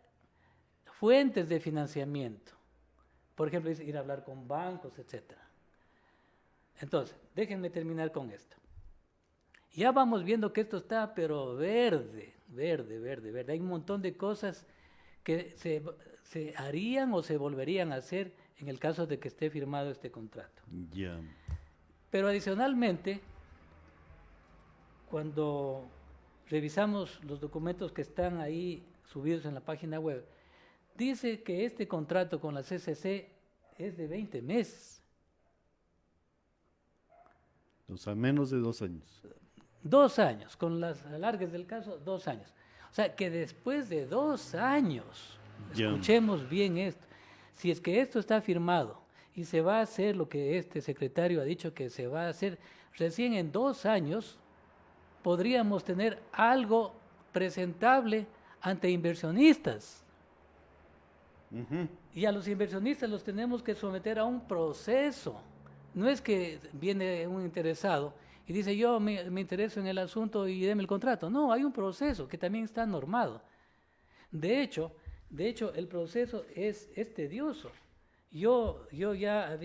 fuentes de financiamiento. Por ejemplo, ir a hablar con bancos, etcétera. Entonces, déjenme terminar con esto. Ya vamos viendo que esto está, pero verde. Hay un montón de cosas que se harían o se volverían a hacer en el caso de que esté firmado este contrato. Pero adicionalmente, cuando revisamos los documentos que están ahí subidos en la página web, dice que este contrato con la CCC es de 20 meses. O sea, menos de 2 años. 2 años, con las alargues del caso, 2 años. O sea, que después de 2 años, escuchemos bien esto, si es que esto está firmado y se va a hacer lo que este secretario ha dicho que se va a hacer, recién en 2 años podríamos tener algo presentable ante inversionistas. Y a los inversionistas los tenemos que someter a un proceso. No es que viene un interesado y dice yo me intereso en el asunto y deme el contrato. No, hay un proceso que también está normado. De hecho el proceso es tedioso. Yo ya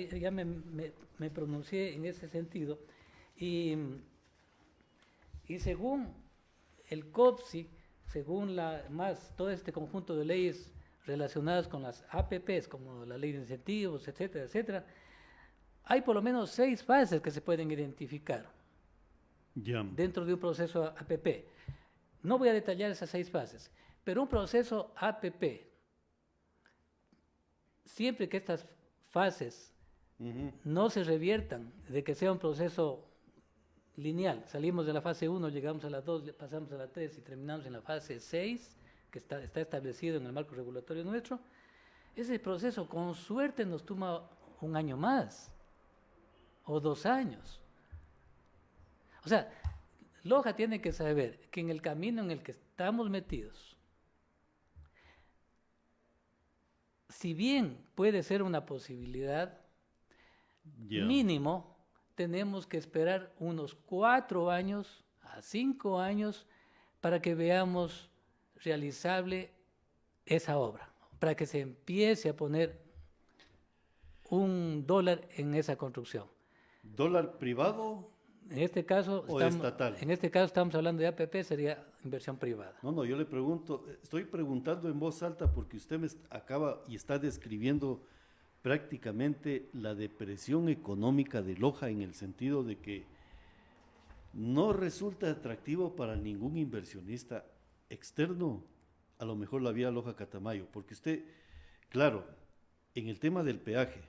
me pronuncié en ese sentido y según el COPSI, según todo este conjunto de leyes relacionadas con las APPs, como la ley de incentivos, etcétera, etcétera, hay por lo menos 6 fases que se pueden identificar Ya. dentro de un proceso APP. No voy a detallar esas 6 fases, pero un proceso APP, siempre que estas fases Ujú. no se reviertan de que sea un proceso lineal, salimos de la fase 1, llegamos a la 2, pasamos a la 3 y terminamos en la fase 6, que está establecido en el marco regulatorio nuestro, ese proceso con suerte nos toma un año más o 2 años. O sea, Loja tiene que saber que en el camino en el que estamos metidos, si bien puede ser una posibilidad, Ya. mínimo tenemos que esperar unos 4 años a 5 años para que veamos realizable esa obra, para que se empiece a poner $1 en esa construcción. ¿Dólar privado? En este caso, ¿O estatal? en este caso estamos hablando de APP, sería inversión privada. No, yo le pregunto, estoy preguntando en voz alta porque usted me acaba y está describiendo prácticamente la depresión económica de Loja en el sentido de que no resulta atractivo para ningún inversionista externo, a lo mejor la vía Loja-Catamayo, porque usted, claro, en el tema del peaje,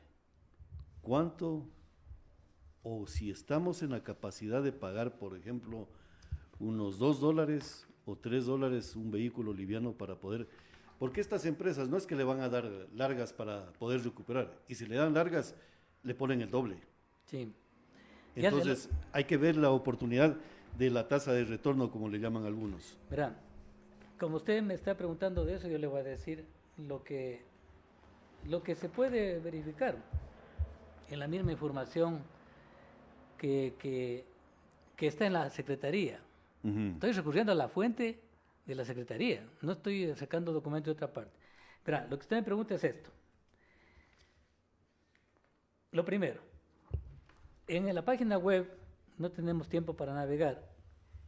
¿cuánto o si estamos en la capacidad de pagar, por ejemplo, unos $2 o $3 un vehículo liviano para poder... Porque estas empresas no es que le van a dar largas para poder recuperar, y si le dan largas, le ponen el doble. Sí. Entonces, hay que ver la oportunidad de la tasa de retorno, como le llaman algunos. Verán, como usted me está preguntando de eso, yo le voy a decir lo que se puede verificar en la misma información que está en la Secretaría. Ujú. Estoy recurriendo a la fuente de la Secretaría, no estoy sacando documentos de otra parte. Verá, lo que usted me pregunta es esto. Lo primero, en la página web no tenemos tiempo para navegar,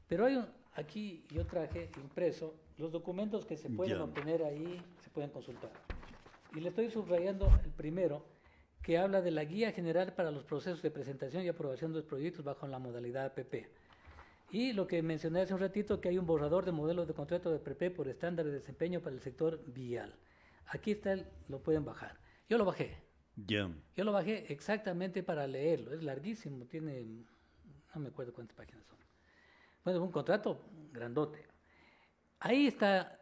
pero aquí yo traje impreso los documentos que se pueden Ya. obtener ahí, se pueden consultar. Y le estoy subrayando el primero, que habla de la Guía General para los Procesos de Presentación y Aprobación de los Proyectos bajo la modalidad APP. Y lo que mencioné hace un ratito, que hay un borrador de modelos de contrato de APP por estándar de desempeño para el sector vial. Aquí está, lo pueden bajar. Yo lo bajé. Ya. Yo lo bajé exactamente para leerlo. Es larguísimo, tiene, no me acuerdo cuántas páginas son. Bueno, un contrato grandote. Ahí está,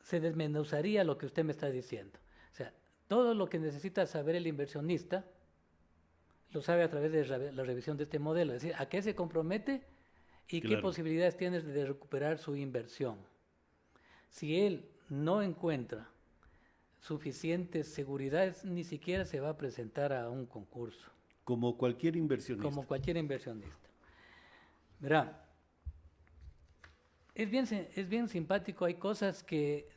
se desmenuzaría lo que usted me está diciendo. O sea, todo lo que necesita saber el inversionista lo sabe a través de la revisión de este modelo. Es decir, a qué se compromete y qué Claro. posibilidades tiene de recuperar su inversión. Si él no encuentra suficientes seguridades, ni siquiera se va a presentar a un concurso, Como cualquier inversionista. como cualquier inversionista. Verá, es bien simpático, hay cosas que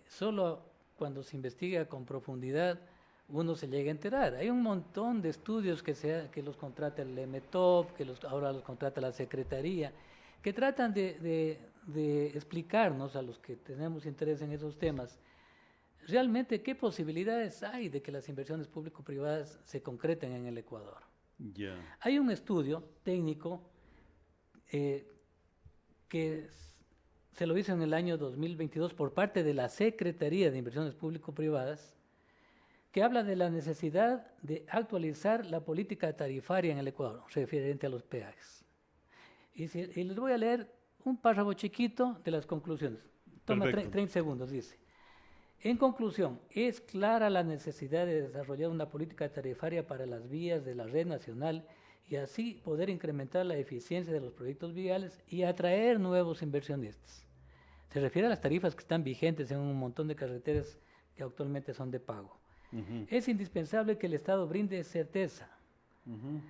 solo cuando se investiga con profundidad uno se llega a enterar. Hay un montón de estudios que los contrata el EMETOP, ahora los contrata la Secretaría, que tratan de explicarnos a los que tenemos interés en esos temas realmente qué posibilidades hay de que las inversiones público-privadas se concreten en el Ecuador. Ya. Hay un estudio técnico que se lo hizo en el año 2022 por parte de la Secretaría de Inversiones Público-Privadas, que habla de la necesidad de actualizar la política tarifaria en el Ecuador, referente a los peajes. Y les voy a leer un párrafo chiquito de las conclusiones. Toma Perfecto. 30 segundos, dice. En conclusión, es clara la necesidad de desarrollar una política tarifaria para las vías de la red nacional y así poder incrementar la eficiencia de los proyectos viales y atraer nuevos inversionistas. Se refiere a las tarifas que están vigentes en un montón de carreteras que actualmente son de pago. Ujú. Es indispensable que el Estado brinde certeza, Ujú.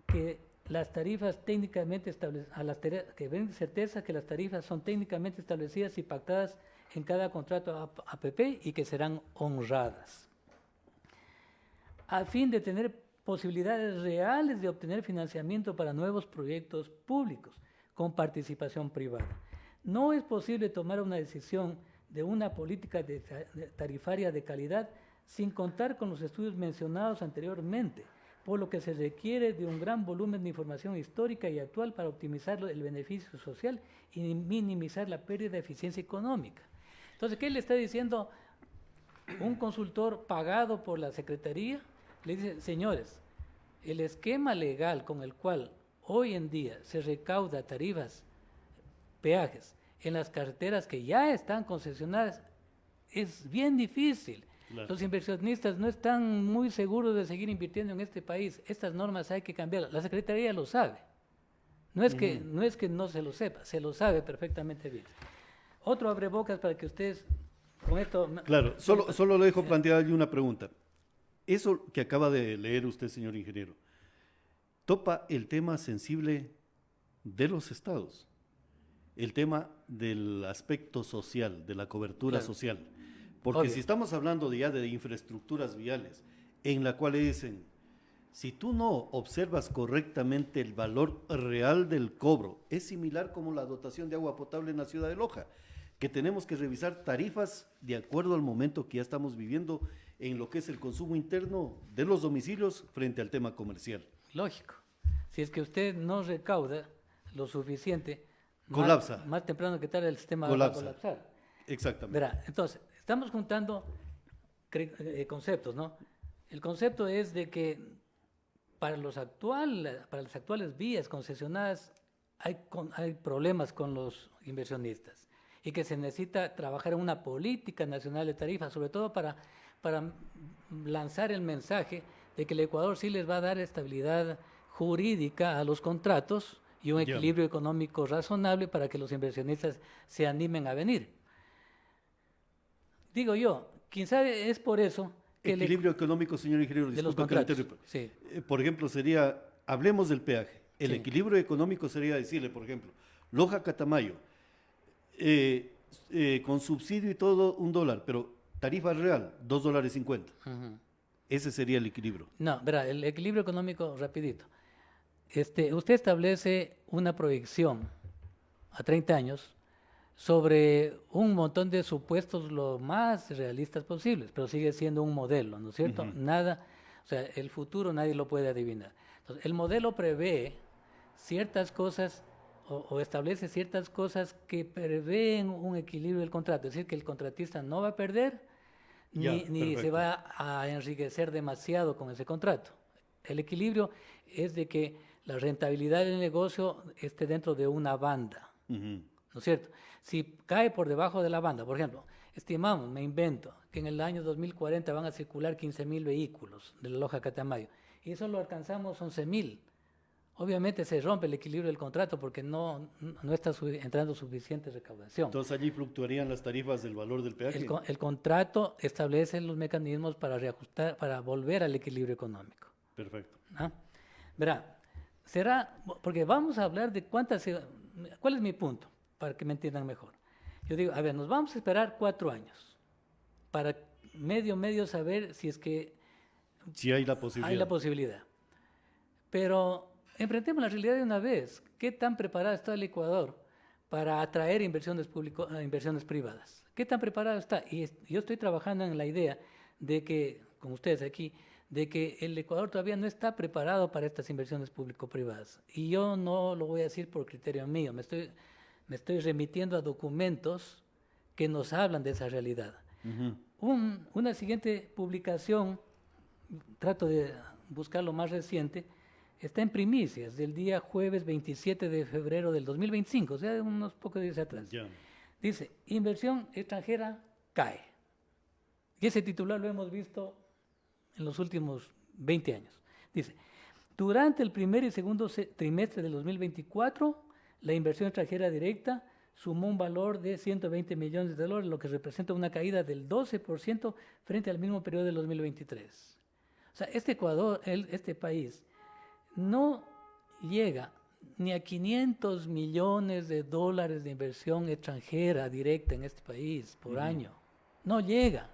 que las tarifas técnicamente que brinde certeza que las tarifas son técnicamente establecidas y pactadas en cada contrato APP y que serán honradas, a fin de tener posibilidades reales de obtener financiamiento para nuevos proyectos públicos con participación privada. No es posible tomar una decisión de una política tarifaria de calidad sin contar con los estudios mencionados anteriormente, por lo que se requiere de un gran volumen de información histórica y actual para optimizar el beneficio social y minimizar la pérdida de eficiencia económica. Entonces, ¿qué le está diciendo un consultor pagado por la Secretaría? Le dice, señores, el esquema legal con el cual hoy en día se recauda tarifas, peajes, en las carreteras que ya están concesionadas, es bien difícil. Claro. Los inversionistas no están muy seguros de seguir invirtiendo en este país. Estas normas hay que cambiarlas. La Secretaría lo sabe. No es que no se lo sepa, se lo sabe perfectamente bien. Otro abrebocas para que ustedes con esto... Claro, solo le dejo plantear allí una pregunta. Eso que acaba de leer usted, señor ingeniero, topa el tema sensible de los estados, el tema del aspecto social, de la cobertura social. Porque si estamos hablando ya de infraestructuras viales, en la cual dicen, si tú no observas correctamente el valor real del cobro, es similar como la dotación de agua potable en la ciudad de Loja, que tenemos que revisar tarifas de acuerdo al momento que ya estamos viviendo en lo que es el consumo interno de los domicilios frente al tema comercial. Lógico. Si es que usted no recauda lo suficiente, colapsa. Más temprano que tarde el sistema va a colapsar. Exactamente. Verá, entonces, estamos juntando conceptos, ¿no? El concepto es de que para las actuales vías concesionadas hay problemas con los inversionistas y que se necesita trabajar en una política nacional de tarifas, sobre todo para lanzar el mensaje de que el Ecuador sí les va a dar estabilidad jurídica a los contratos y un equilibrio económico razonable para que los inversionistas se animen a venir. Digo yo, quién sabe, es por eso que equilibrio económico, señor ingeniero, disculpa que le interrumpa. Sí. Por ejemplo, sería, hablemos del peaje. El equilibrio económico sería decirle, por ejemplo, Loja-Catamayo, con subsidio y todo $1, pero tarifa real, $2.50. Ese sería el equilibrio. No, verá, el equilibrio económico, rapidito. Usted establece una proyección a 30 años sobre un montón de supuestos lo más realistas posibles, pero sigue siendo un modelo, ¿no es cierto? Nada, o sea, el futuro nadie lo puede adivinar. Entonces, el modelo prevé ciertas cosas o establece ciertas cosas que prevén un equilibrio del contrato, es decir, que el contratista no va a perder ni se va a enriquecer demasiado con ese contrato. El equilibrio es de que la rentabilidad del negocio esté dentro de una banda, ¿no es cierto? Si cae por debajo de la banda, por ejemplo, estimamos, me invento, que en el año 2040 van a circular 15.000 vehículos de la Loja-Catamayo, y eso lo alcanzamos 11.000. Obviamente se rompe el equilibrio del contrato porque no está entrando suficiente recaudación. Entonces allí fluctuarían las tarifas del valor del peaje. El contrato establece los mecanismos para reajustar, para volver al equilibrio económico. Perfecto. ¿Ah? Verá, porque vamos a hablar de ¿cuál es mi punto? Para que me entiendan mejor. Yo digo, a ver, nos vamos a esperar 4 años para medio saber si es que si hay la posibilidad. Hay la posibilidad. Pero enfrentemos la realidad de una vez. ¿Qué tan preparado está el Ecuador para atraer inversiones privadas? ¿Qué tan preparado está? Y yo estoy trabajando en la idea de que, con ustedes aquí, de que el Ecuador todavía no está preparado para estas inversiones público-privadas. Y yo no lo voy a decir por criterio mío, me estoy remitiendo a documentos que nos hablan de esa realidad. Una siguiente publicación, trato de buscar lo más reciente, está en primicias, del día jueves 27 de febrero del 2025, o sea, de unos pocos días atrás. Dice, inversión extranjera cae. Y ese titular lo hemos visto en los últimos 20 años. Dice, durante el primer y segundo trimestre del 2024, la inversión extranjera directa sumó un valor de $120 millones, lo que representa una caída del 12% frente al mismo periodo del 2023. O sea, este país, no llega ni a $500 millones de inversión extranjera directa en este país por año. No llega.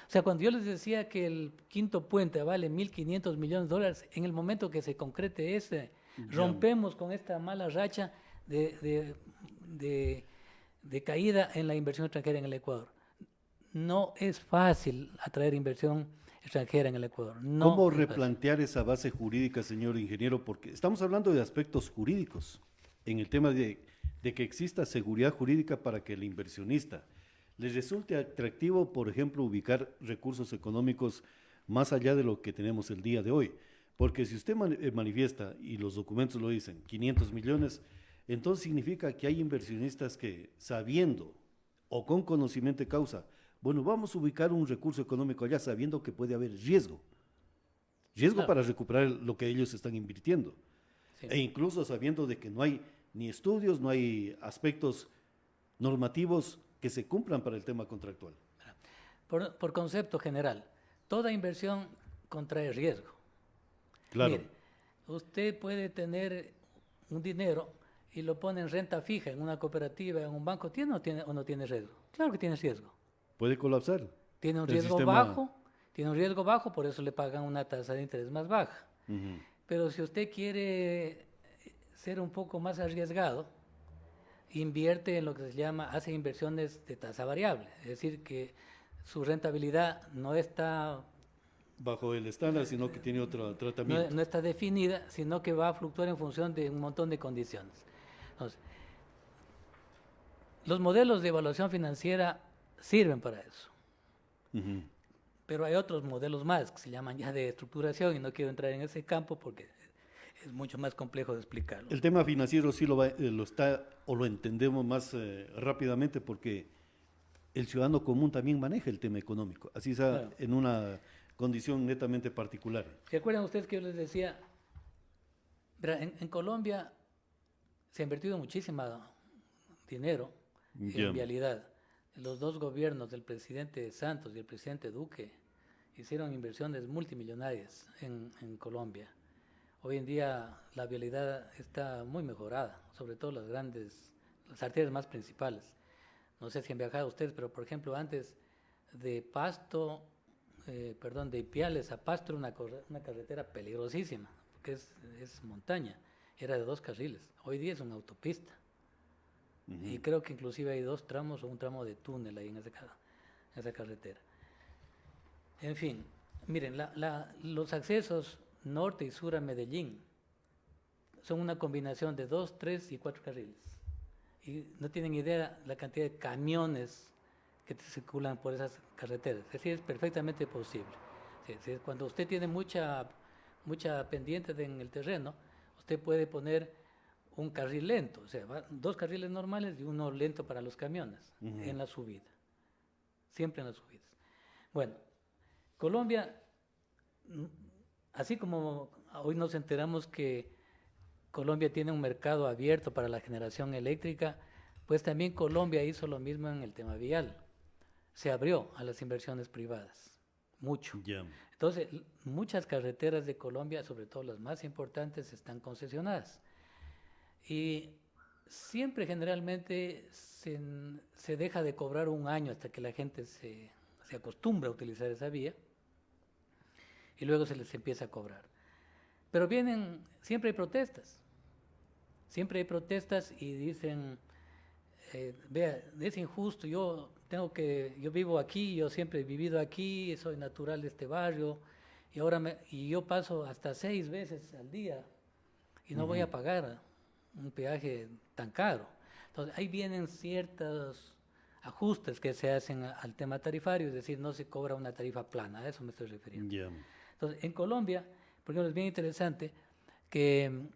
O sea, cuando yo les decía que el quinto puente vale $1.500 millones, en el momento que se concrete ese, rompemos con esta mala racha de de caída en la inversión extranjera en el Ecuador. No es fácil atraer inversión extranjera en el Ecuador. No ¿Cómo es fácil. replantear esa base jurídica, señor ingeniero? Porque estamos hablando de aspectos jurídicos, en el tema de que exista seguridad jurídica para que el inversionista les resulte atractivo, por ejemplo, ubicar recursos económicos más allá de lo que tenemos el día de hoy. Porque si usted manifiesta, y los documentos lo dicen, 500 millones, entonces significa que hay inversionistas que, sabiendo o con conocimiento de causa, bueno, vamos a ubicar un recurso económico allá sabiendo que puede haber riesgo. Riesgo Claro. para recuperar lo que ellos están invirtiendo. Sí. E incluso sabiendo de que no hay ni estudios, no hay aspectos normativos que se cumplan para el tema contractual. Por concepto general, toda inversión contrae riesgo. Claro. Mire, usted puede tener un dinero y lo pone en renta fija en una cooperativa, en un banco, ¿tiene o no tiene riesgo? Claro que tiene riesgo. Puede colapsar. Tiene un El riesgo sistema- bajo, por eso le pagan una tasa de interés más baja. Ujú. Pero si usted quiere ser un poco más arriesgado, invierte en lo que se llama, hace inversiones de tasa variable, es decir, que su rentabilidad no está, Bajo el estándar, sino que tiene otro tratamiento. no está definida, sino que va a fluctuar en función de un montón de condiciones. Entonces, los modelos de evaluación financiera sirven para eso. Ujú. Pero hay otros modelos más que se llaman ya de estructuración y no quiero entrar en ese campo porque es mucho más complejo de explicarlo. El tema financiero sí lo está o lo entendemos más rápidamente porque el ciudadano común también maneja el tema económico, así sea Claro. en una condición netamente particular. ¿Se acuerdan ustedes que yo les decía? Verá, en Colombia se ha invertido muchísimo dinero Ya. en vialidad. Los dos gobiernos del presidente Santos y el presidente Duque hicieron inversiones multimillonarias en Colombia. Hoy en día la vialidad está muy mejorada, sobre todo las arterias más principales. No sé si han viajado ustedes, pero por ejemplo antes de de Ipiales a Pasto era una carretera peligrosísima, porque es montaña, era de 2 carriles. Hoy día es una autopista. Y creo que inclusive hay 2 tramos o un tramo de túnel ahí en esa carretera. En fin, miren, los accesos norte y sur a Medellín son una combinación de 2, 3 y 4 carriles. Y no tienen idea la cantidad de camiones que circulan por esas carreteras. Es decir, es perfectamente posible. Es decir, cuando usted tiene mucha pendiente en el terreno, usted puede poner un carril lento, o sea, 2 carriles normales y uno lento para los camiones en la subida, siempre en las subidas. Bueno, Colombia, así como hoy nos enteramos que Colombia tiene un mercado abierto para la generación eléctrica, pues también Colombia hizo lo mismo en el tema vial, se abrió a las inversiones privadas, mucho. Ya. Entonces, muchas carreteras de Colombia, sobre todo las más importantes, están concesionadas. Y siempre generalmente se deja de cobrar un año hasta que la gente se acostumbra a utilizar esa vía y luego se les empieza a cobrar. Pero siempre hay protestas y dicen, vea, es injusto, yo vivo aquí, yo siempre he vivido aquí, soy natural de este barrio y yo paso hasta 6 veces al día y no voy a pagar un peaje tan caro. Entonces, ahí vienen ciertos ajustes que se hacen al tema tarifario, es decir, no se cobra una tarifa plana, a eso me estoy refiriendo. Ya. Entonces, en Colombia, por ejemplo, es bien interesante que,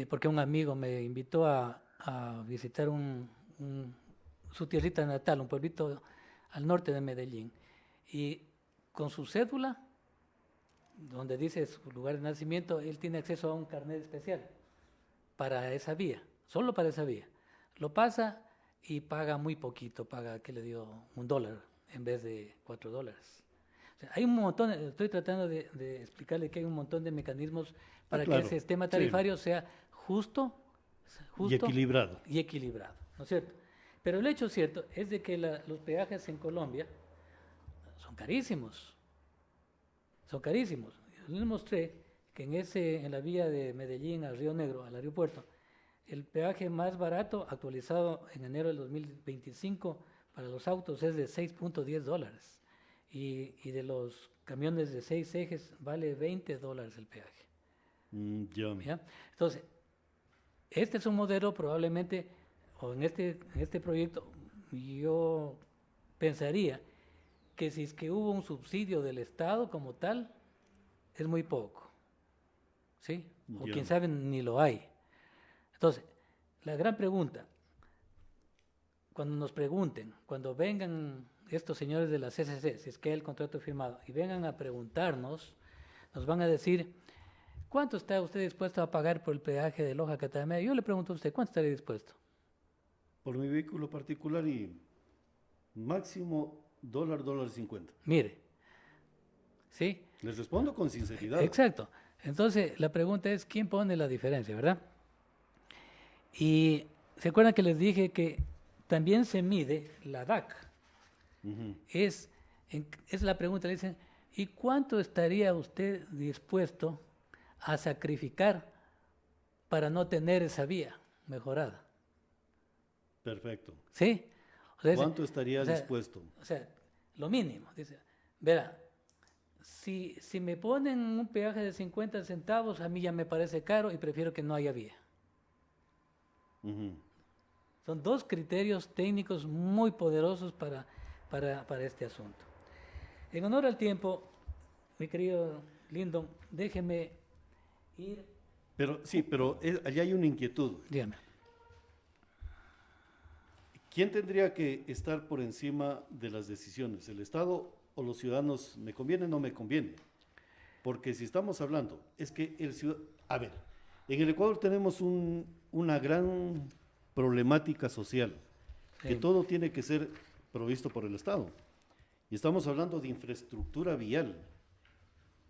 porque un amigo me invitó a visitar su tierrita natal, un pueblito al norte de Medellín, y con su cédula, donde dice su lugar de nacimiento, él tiene acceso a un carnet especial para esa vía, solo para esa vía. Lo pasa y paga muy poquito, paga, ¿qué le dio? $1 en vez de $4. O sea, hay un montón, estoy tratando de explicarle que hay un montón de mecanismos para claro, que el sistema sí. tarifario sea justo Y equilibrado. y equilibrado, ¿no es cierto? Pero el hecho cierto es de que los peajes en Colombia son carísimos. Son carísimos. Yo les mostré que en la vía de Medellín a Río Negro, al aeropuerto, el peaje más barato actualizado en enero del 2025 para los autos es de $6.10 y de los camiones de 6 ejes vale $20 el peaje. ¿Ya? Entonces, este es un modelo probablemente, o en este proyecto, yo pensaría que si es que hubo un subsidio del Estado como tal, es muy poco, ¿sí? O quién sabe, ni lo hay. Entonces, la gran pregunta, cuando nos pregunten, cuando vengan estos señores de la CCC, si es que hay el contrato firmado, y vengan a preguntarnos, nos van a decir, ¿cuánto está usted dispuesto a pagar por el peaje de Loja-Catamayo? Yo le pregunto a usted, ¿cuánto estaría dispuesto? Por mi vehículo particular y máximo $1.50. Mire, ¿sí? Les respondo con sinceridad. Exacto. Entonces, la pregunta es, ¿quién pone la diferencia, verdad? Y ¿se acuerdan que les dije que también se mide la DAC? Es la pregunta, le dicen, ¿y cuánto estaría usted dispuesto a sacrificar para no tener esa vía mejorada? Perfecto. ¿Sí? O sea, ¿Cuánto estaría dispuesto? O sea, lo mínimo. Dice, verá, si me ponen un peaje de 50 centavos, a mí ya me parece caro y prefiero que no haya vía. Son dos criterios técnicos muy poderosos para este asunto. En honor al tiempo, mi querido Lyndon, déjeme ir. Pero sí, pero allá hay una inquietud. Dígame. ¿Quién tendría que estar por encima de las decisiones? ¿El Estado o los ciudadanos? ¿Me conviene o no me conviene? Porque si estamos hablando, es que el ciudadano... A ver, en el Ecuador tenemos una gran problemática social, que todo tiene que ser provisto por el Estado. Y estamos hablando de infraestructura vial,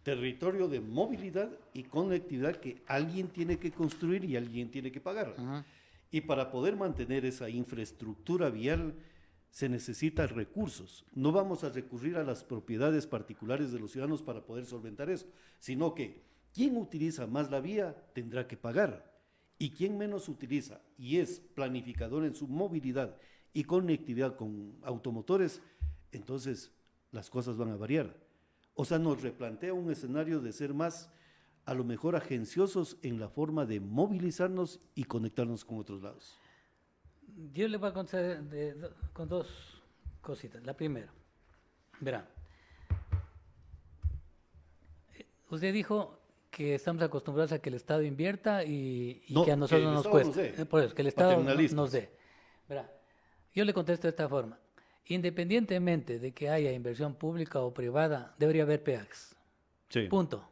territorio de movilidad y conectividad que alguien tiene que construir y alguien tiene que pagar. Y para poder mantener esa infraestructura vial se necesitan recursos. No vamos a recurrir a las propiedades particulares de los ciudadanos para poder solventar eso, sino que quien utiliza más la vía tendrá que pagar. Y quien menos utiliza y es planificador en su movilidad y conectividad con automotores, entonces las cosas van a variar. O sea, nos replantea un escenario de ser más, a lo mejor, agenciosos en la forma de movilizarnos y conectarnos con otros lados. Yo le voy a contar con dos cositas. La primera, verá, usted dijo que estamos acostumbrados a que el Estado invierta y que a nosotros no nos cueste. Por eso, que el Estado nos dé. Verá, yo le contesto de esta forma. Independientemente de que haya inversión pública o privada, debería haber peajes. Sí. Punto.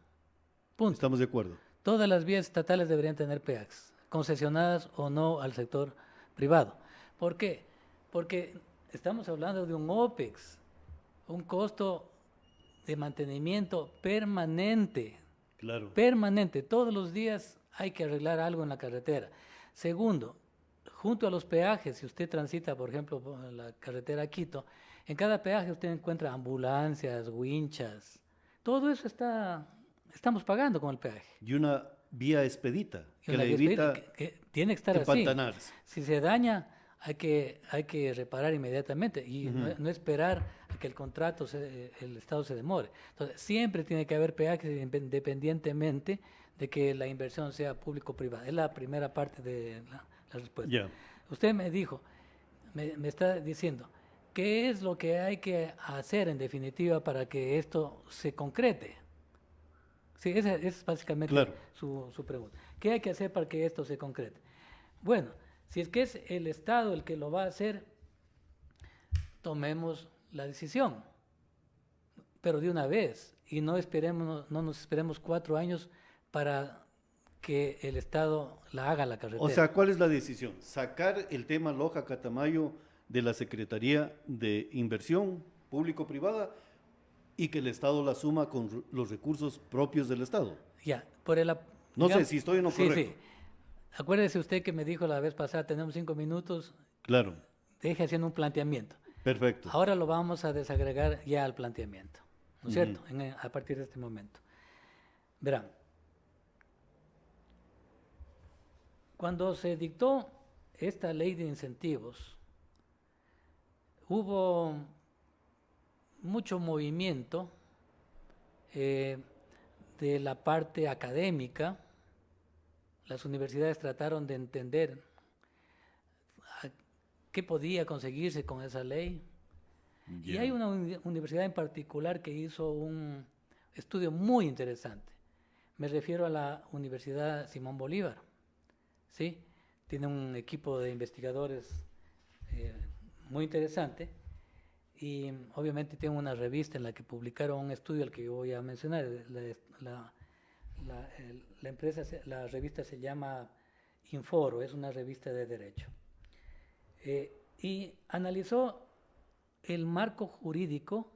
Estamos de acuerdo. Todas las vías estatales deberían tener peajes, concesionadas o no al sector privado. ¿Por qué? Porque estamos hablando de un OPEX, un costo de mantenimiento permanente. Claro. Permanente. Todos los días hay que arreglar algo en la carretera. Segundo, junto a los peajes, si usted transita, por ejemplo, por la carretera a Quito, en cada peaje usted encuentra ambulancias, winchas. Todo eso estamos pagando con el peaje. Y una vía expedita, que la evita que tiene que estar empantanarse. Si se daña, hay que reparar inmediatamente y no esperar a que el contrato, el Estado se demore. Entonces, siempre tiene que haber peajes independientemente de que la inversión sea público-privada. Es la primera parte de la respuesta. Yeah. Usted me dijo, me está diciendo, ¿qué es lo que hay que hacer en definitiva para que esto se concrete? Sí, esa es básicamente su pregunta. ¿Qué hay que hacer para que esto se concrete? Bueno, si es que es el Estado el que lo va a hacer, tomemos la decisión, pero de una vez, y no nos esperemos 4 años para que el Estado la haga la carretera. O sea, ¿cuál es la decisión? Sacar el tema Loja-Catamayo de la Secretaría de Inversión Público-Privada y que el Estado la asuma con los recursos propios del Estado. Ya, no sé si estoy o no correcto. Sí. Acuérdese usted que me dijo la vez pasada, tenemos 5 minutos. Claro. Deje haciendo un planteamiento. Perfecto. Ahora lo vamos a desagregar ya al planteamiento, ¿no es cierto? A partir de este momento. Verán, Cuando se dictó esta ley de incentivos, hubo mucho movimiento de la parte académica. Las universidades trataron de entender qué podía conseguirse con esa ley. Y hay una universidad en particular que hizo un estudio muy interesante. Me refiero a la Universidad Simón Bolívar. ¿Sí? Tiene un equipo de investigadores muy interesante y obviamente tiene una revista en la que publicaron un estudio al que yo voy a mencionar. La revista se llama Inforo, es una revista de derecho. Y analizó el marco jurídico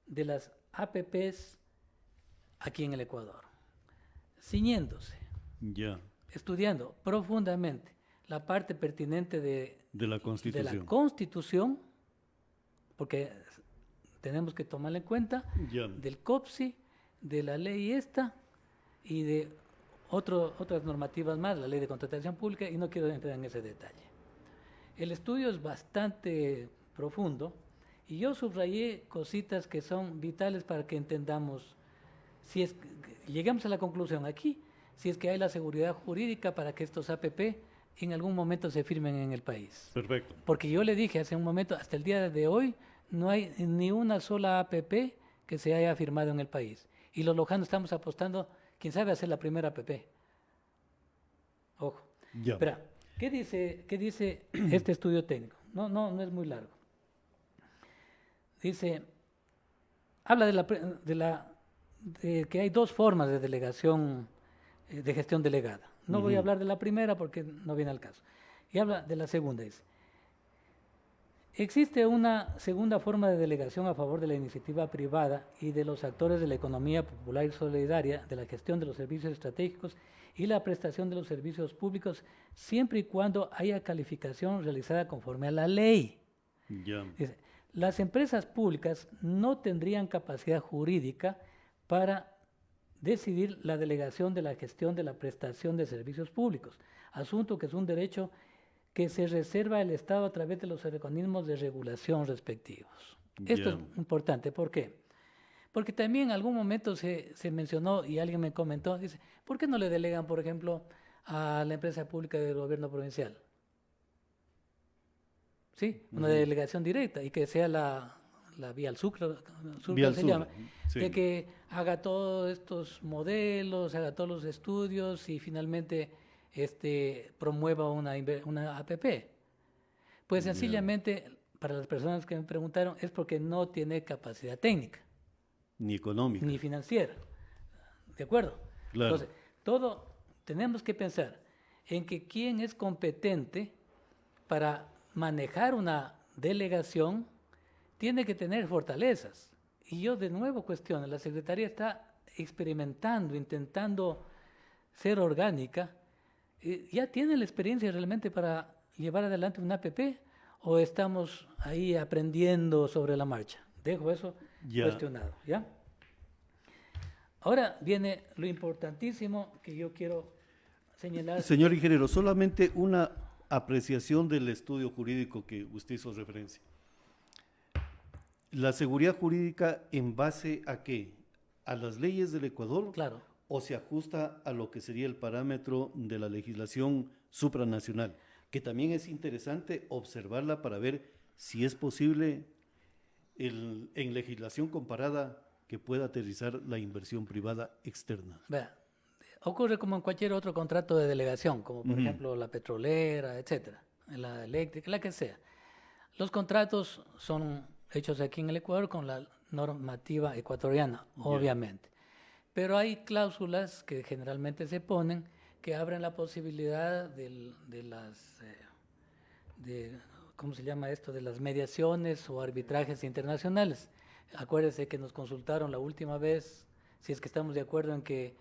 de las APPs aquí en el Ecuador, ciñéndose, estudiando profundamente la parte pertinente de la Constitución, porque tenemos que tomarla en cuenta, del COPSI, de la ley esta y de otras normativas más, la ley de contratación pública, y no quiero entrar en ese detalle. El estudio es bastante profundo y yo subrayé cositas que son vitales para que entendamos, si es que llegamos a la conclusión aquí, si es que hay la seguridad jurídica para que estos APP en algún momento se firmen en el país. Perfecto. Porque yo le dije hace un momento, hasta el día de hoy, no hay ni una sola APP que se haya firmado en el país. Y los lojanos estamos apostando, quién sabe, a hacer la primera APP. Ojo. Espera, ¿qué dice este estudio técnico? No es muy largo. Dice, habla de que hay dos formas de delegación, de gestión delegada. No voy a hablar de la primera porque no viene al caso. Y habla de la segunda. Dice, existe una segunda forma de delegación a favor de la iniciativa privada y de los actores de la economía popular y solidaria, de la gestión de los servicios estratégicos y la prestación de los servicios públicos, siempre y cuando haya calificación realizada conforme a la ley. Dice, las empresas públicas no tendrían capacidad jurídica para decidir la delegación de la gestión de la prestación de servicios públicos, asunto que es un derecho que se reserva el Estado a través de los organismos de regulación respectivos. Esto es importante. ¿Por qué? Porque también en algún momento se mencionó y alguien me comentó, dice, ¿por qué no le delegan, por ejemplo, a la empresa pública del gobierno provincial? ¿Sí? Una delegación directa y que sea la vía al sur, se llama, de que haga todos estos modelos, haga todos los estudios y finalmente promueva una APP. Pues sencillamente, para las personas que me preguntaron, es porque no tiene capacidad técnica. Ni económica. Ni financiera. ¿De acuerdo? Claro. Entonces, tenemos que pensar en que quién es competente para manejar una delegación tiene que tener fortalezas. Y yo de nuevo cuestiono, la Secretaría está experimentando, intentando ser orgánica. ¿Ya tiene la experiencia realmente para llevar adelante una APP o estamos ahí aprendiendo sobre la marcha? Dejo eso cuestionado, ¿ya? Ahora viene lo importantísimo que yo quiero señalar. Señor ingeniero, solamente una apreciación del estudio jurídico que usted hizo referencia. ¿La seguridad jurídica en base a qué? ¿A las leyes del Ecuador? Claro. ¿O se ajusta a lo que sería el parámetro de la legislación supranacional? Que también es interesante observarla para ver si es posible en legislación comparada que pueda aterrizar la inversión privada externa. Vea, ocurre como en cualquier otro contrato de delegación, como por ejemplo la petrolera, etcétera, la eléctrica, la que sea. Los contratos son hechos aquí en el Ecuador con la normativa ecuatoriana, obviamente. Pero hay cláusulas que generalmente se ponen que abren la posibilidad de ¿cómo se llama esto? De las mediaciones o arbitrajes internacionales. Acuérdese que nos consultaron la última vez si es que estamos de acuerdo en que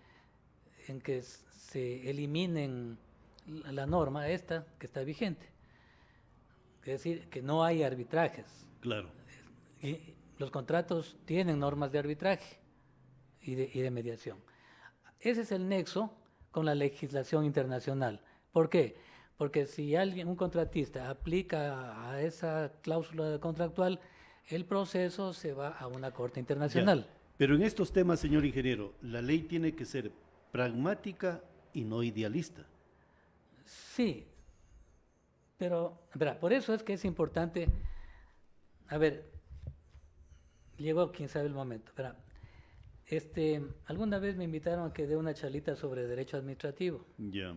se eliminen la norma esta que está vigente. Es decir, que no hay arbitrajes. Claro. Y los contratos tienen normas de arbitraje y de mediación. Ese es el nexo con la legislación internacional. ¿Por qué? Porque si un contratista aplica a esa cláusula contractual, el proceso se va a una corte internacional. Ya. Pero en estos temas, señor ingeniero, la ley tiene que ser pragmática y no idealista. Sí, pero verá, por eso es que es importante, a ver, llegó quién sabe el momento, verá. Alguna vez me invitaron a que dé una charlita sobre derecho administrativo, Ya.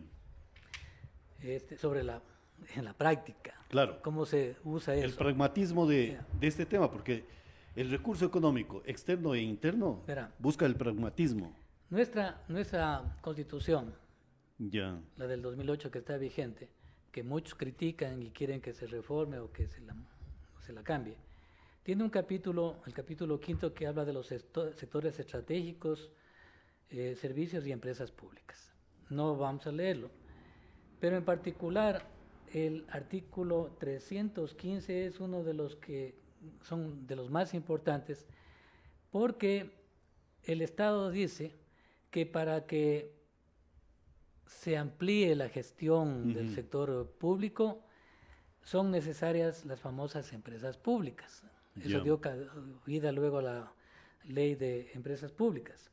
en la práctica, Claro. cómo se usa El eso. pragmatismo de este tema, porque el recurso económico externo e interno Verá. busca el pragmatismo. Nuestra constitución, Ya. la del 2008 que está vigente, que muchos critican y quieren que se reforme o que se la cambie, tiene un capítulo, el capítulo 5, que habla de los sectores estratégicos, servicios y empresas públicas. No vamos a leerlo, pero en particular el artículo 315 es uno de los que son de los más importantes, porque el Estado dice que para que se amplíe la gestión del sector público son necesarias las famosas empresas públicas. Eso dio vida luego a la ley de empresas públicas.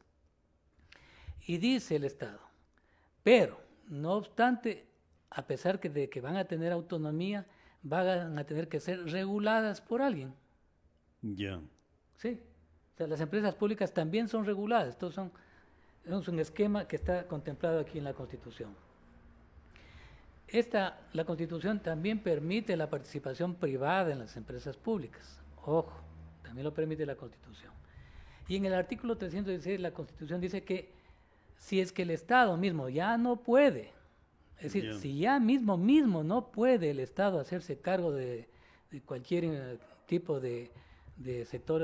Y dice el Estado, pero no obstante, a pesar de que van a tener autonomía, van a tener que ser reguladas por alguien. Ya. Sí, o sea, las empresas públicas también son reguladas. Esto es un esquema que está contemplado aquí en la Constitución. La Constitución también permite la participación privada en las empresas públicas. Ojo, también lo permite la Constitución. Y en el artículo 316 la Constitución dice que si es que el Estado mismo ya no puede, es decir, si ya mismo no puede el Estado hacerse cargo de cualquier tipo de sector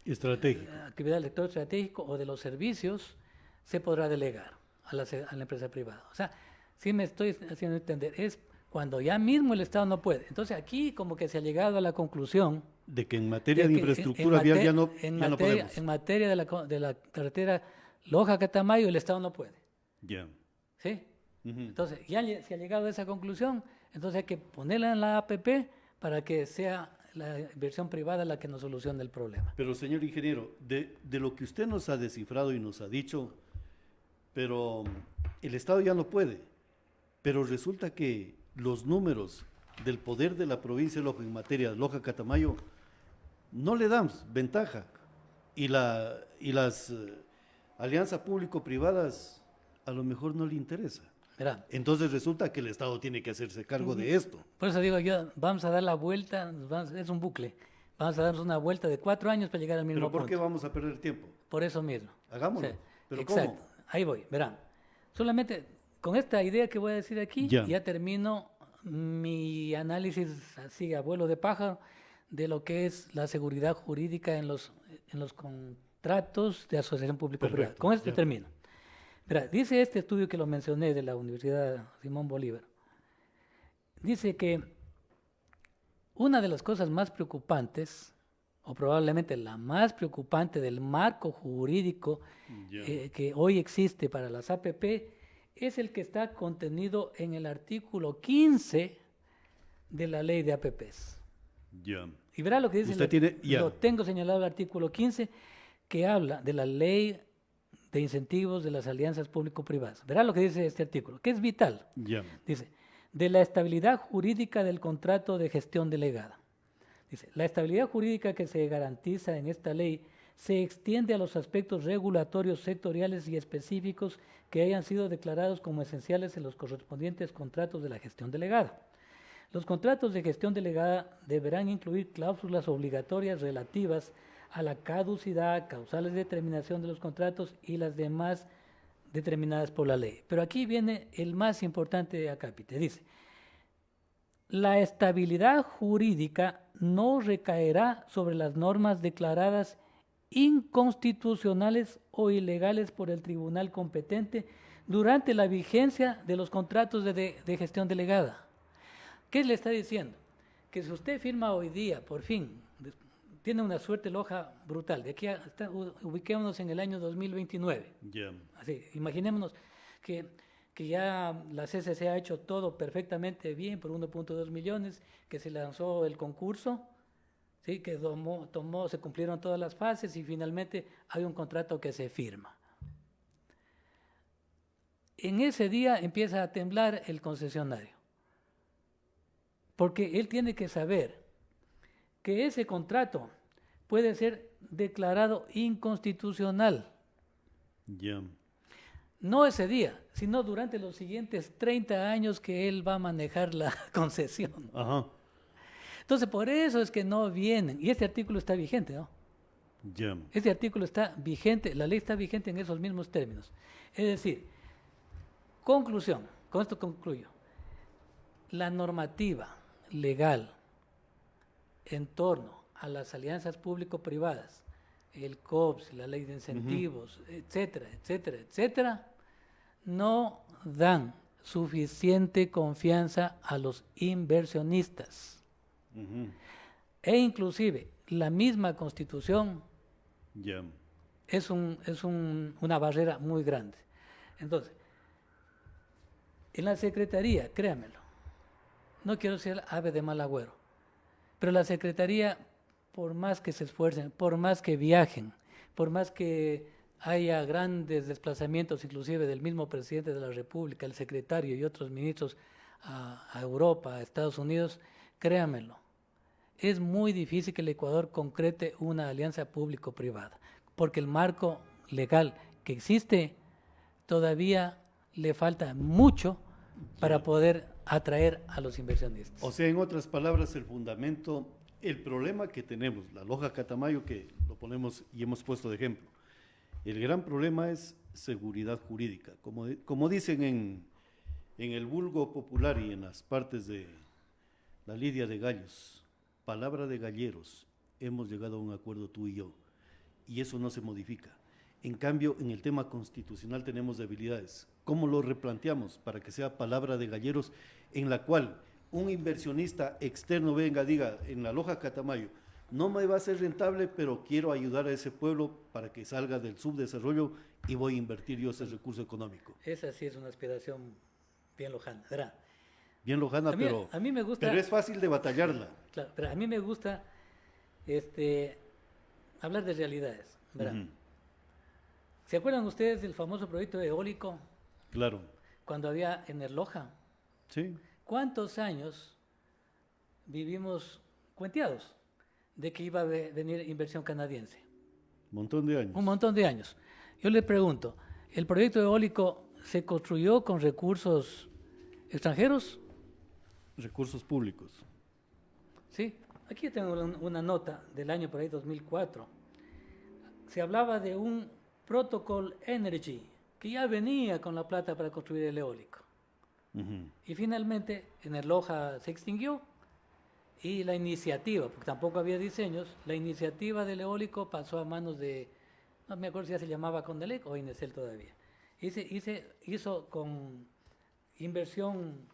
Estratégico. actividad del sector estratégico o de los servicios, se podrá delegar a la empresa privada. O sea, si me estoy haciendo entender, es cuando ya mismo el Estado no puede. Entonces aquí como que se ha llegado a la conclusión De que en materia de infraestructura vial ya no podemos. En materia de la carretera Loja-Catamayo el Estado no puede. Ya. ¿Sí? Ujú. Entonces ya se ha llegado a esa conclusión, entonces hay que ponerla en la APP para que sea la inversión privada la que nos solucione el problema. Pero señor ingeniero, de lo que usted nos ha descifrado y nos ha dicho, pero el Estado ya no puede, pero resulta que los números del poder de la provincia de Loja en materia de Loja-Catamayo no le dan ventaja y las alianzas público-privadas a lo mejor no le interesa. Verá. Entonces resulta que el Estado tiene que hacerse cargo de esto. Por eso digo yo, vamos a dar la vuelta, es un bucle, vamos a darnos una vuelta de 4 años para llegar al mismo ¿Pero por punto. qué vamos a perder tiempo? Por eso mismo. Hagámoslo. Sí, ¿Pero exacto. cómo? Ahí voy, verán. Solamente con esta idea que voy a decir aquí, ya termino mi análisis así a vuelo de pájaro de lo que es la seguridad jurídica en los contratos de asociación público-privada. Con esto termino. Verá, dice este estudio que lo mencioné de la Universidad Simón Bolívar, dice que una de las cosas más preocupantes, o probablemente la más preocupante del marco jurídico que hoy existe para las APP, es el que está contenido en el artículo 15 de la ley de APPs. Y verá lo que dice, lo tengo señalado el artículo 15, que habla de la ley de incentivos de las alianzas público-privadas. Verá lo que dice este artículo, que es vital. Dice, de la estabilidad jurídica del contrato de gestión delegada. Dice, la estabilidad jurídica que se garantiza en esta ley se extiende a los aspectos regulatorios sectoriales y específicos que hayan sido declarados como esenciales en los correspondientes contratos de la gestión delegada. Los contratos de gestión delegada deberán incluir cláusulas obligatorias relativas a la caducidad, causales de terminación de los contratos y las demás determinadas por la ley. Pero aquí viene el más importante de acápite. Dice, la estabilidad jurídica no recaerá sobre las normas declaradas inconstitucionales o ilegales por el tribunal competente durante la vigencia de los contratos de gestión delegada. ¿Qué le está diciendo? Que si usted firma hoy día, por fin, tiene una suerte Loja brutal. De aquí ubiquémonos en el año 2029. Así, imaginémonos que que ya la CCC ha hecho todo perfectamente bien por 1.2 millones, que se lanzó el concurso, ¿sí? Que se cumplieron todas las fases y finalmente hay un contrato que se firma. En ese día empieza a temblar el concesionario, porque él tiene que saber que ese contrato puede ser declarado inconstitucional. Ya. No ese día, sino durante los siguientes 30 años que él va a manejar la concesión. Ajá. Entonces, por eso es que no vienen. Y este artículo está vigente, ¿no? Ya. Este artículo está vigente, la ley está vigente en esos mismos términos. Es decir, conclusión, con esto concluyo. La normativa legal en torno a las alianzas público-privadas, el COPS, la ley de incentivos, etcétera, etcétera, etcétera, no dan suficiente confianza a los inversionistas. E inclusive la misma Constitución Ya. es una barrera muy grande. Entonces, en la Secretaría, créanmelo, no quiero ser ave de mal agüero, pero la Secretaría, por más que se esfuercen, por más que viajen, por más que haya grandes desplazamientos, inclusive del mismo presidente de la República, el secretario y otros ministros a Europa, a Estados Unidos, créanmelo, es muy difícil que el Ecuador concrete una alianza público-privada, porque el marco legal que existe todavía le falta mucho para poder atraer a los inversionistas. O sea, en otras palabras, el fundamento, el problema que tenemos, la Loja Catamayo, que lo ponemos y hemos puesto de ejemplo, el gran problema es seguridad jurídica. Como dicen en el vulgo popular y en las partes de la lidia de gallos, palabra de galleros, hemos llegado a un acuerdo tú y yo, y eso no se modifica. En cambio, en el tema constitucional tenemos debilidades. ¿Cómo lo replanteamos para que sea palabra de galleros en la cual un inversionista externo venga, diga, en la Loja Catamayo, no me va a ser rentable, pero quiero ayudar a ese pueblo para que salga del subdesarrollo y voy a invertir yo ese recurso económico? Esa sí es una aspiración bien lojana, ¿verdad? Bien lojana, A mí me gusta, pero es fácil de batallarla. Claro, pero a mí me gusta hablar de realidades, ¿verdad? ¿Se acuerdan ustedes del famoso proyecto eólico? Claro. Cuando había en el Loja. Sí. ¿Cuántos años vivimos cuenteados de que iba a venir inversión canadiense? Un montón de años. Un montón de años. Yo le pregunto, ¿el proyecto eólico se construyó con recursos extranjeros? Recursos públicos. Sí. Aquí tengo una nota del año por ahí 2004. Se hablaba de un Protocol Energy que ya venía con la plata para construir el eólico. Y finalmente en el Loja se extinguió y la iniciativa, porque tampoco había diseños, la iniciativa del eólico pasó a manos de, no me acuerdo si ya se llamaba Condelec o Inesel todavía. Y se hizo con inversión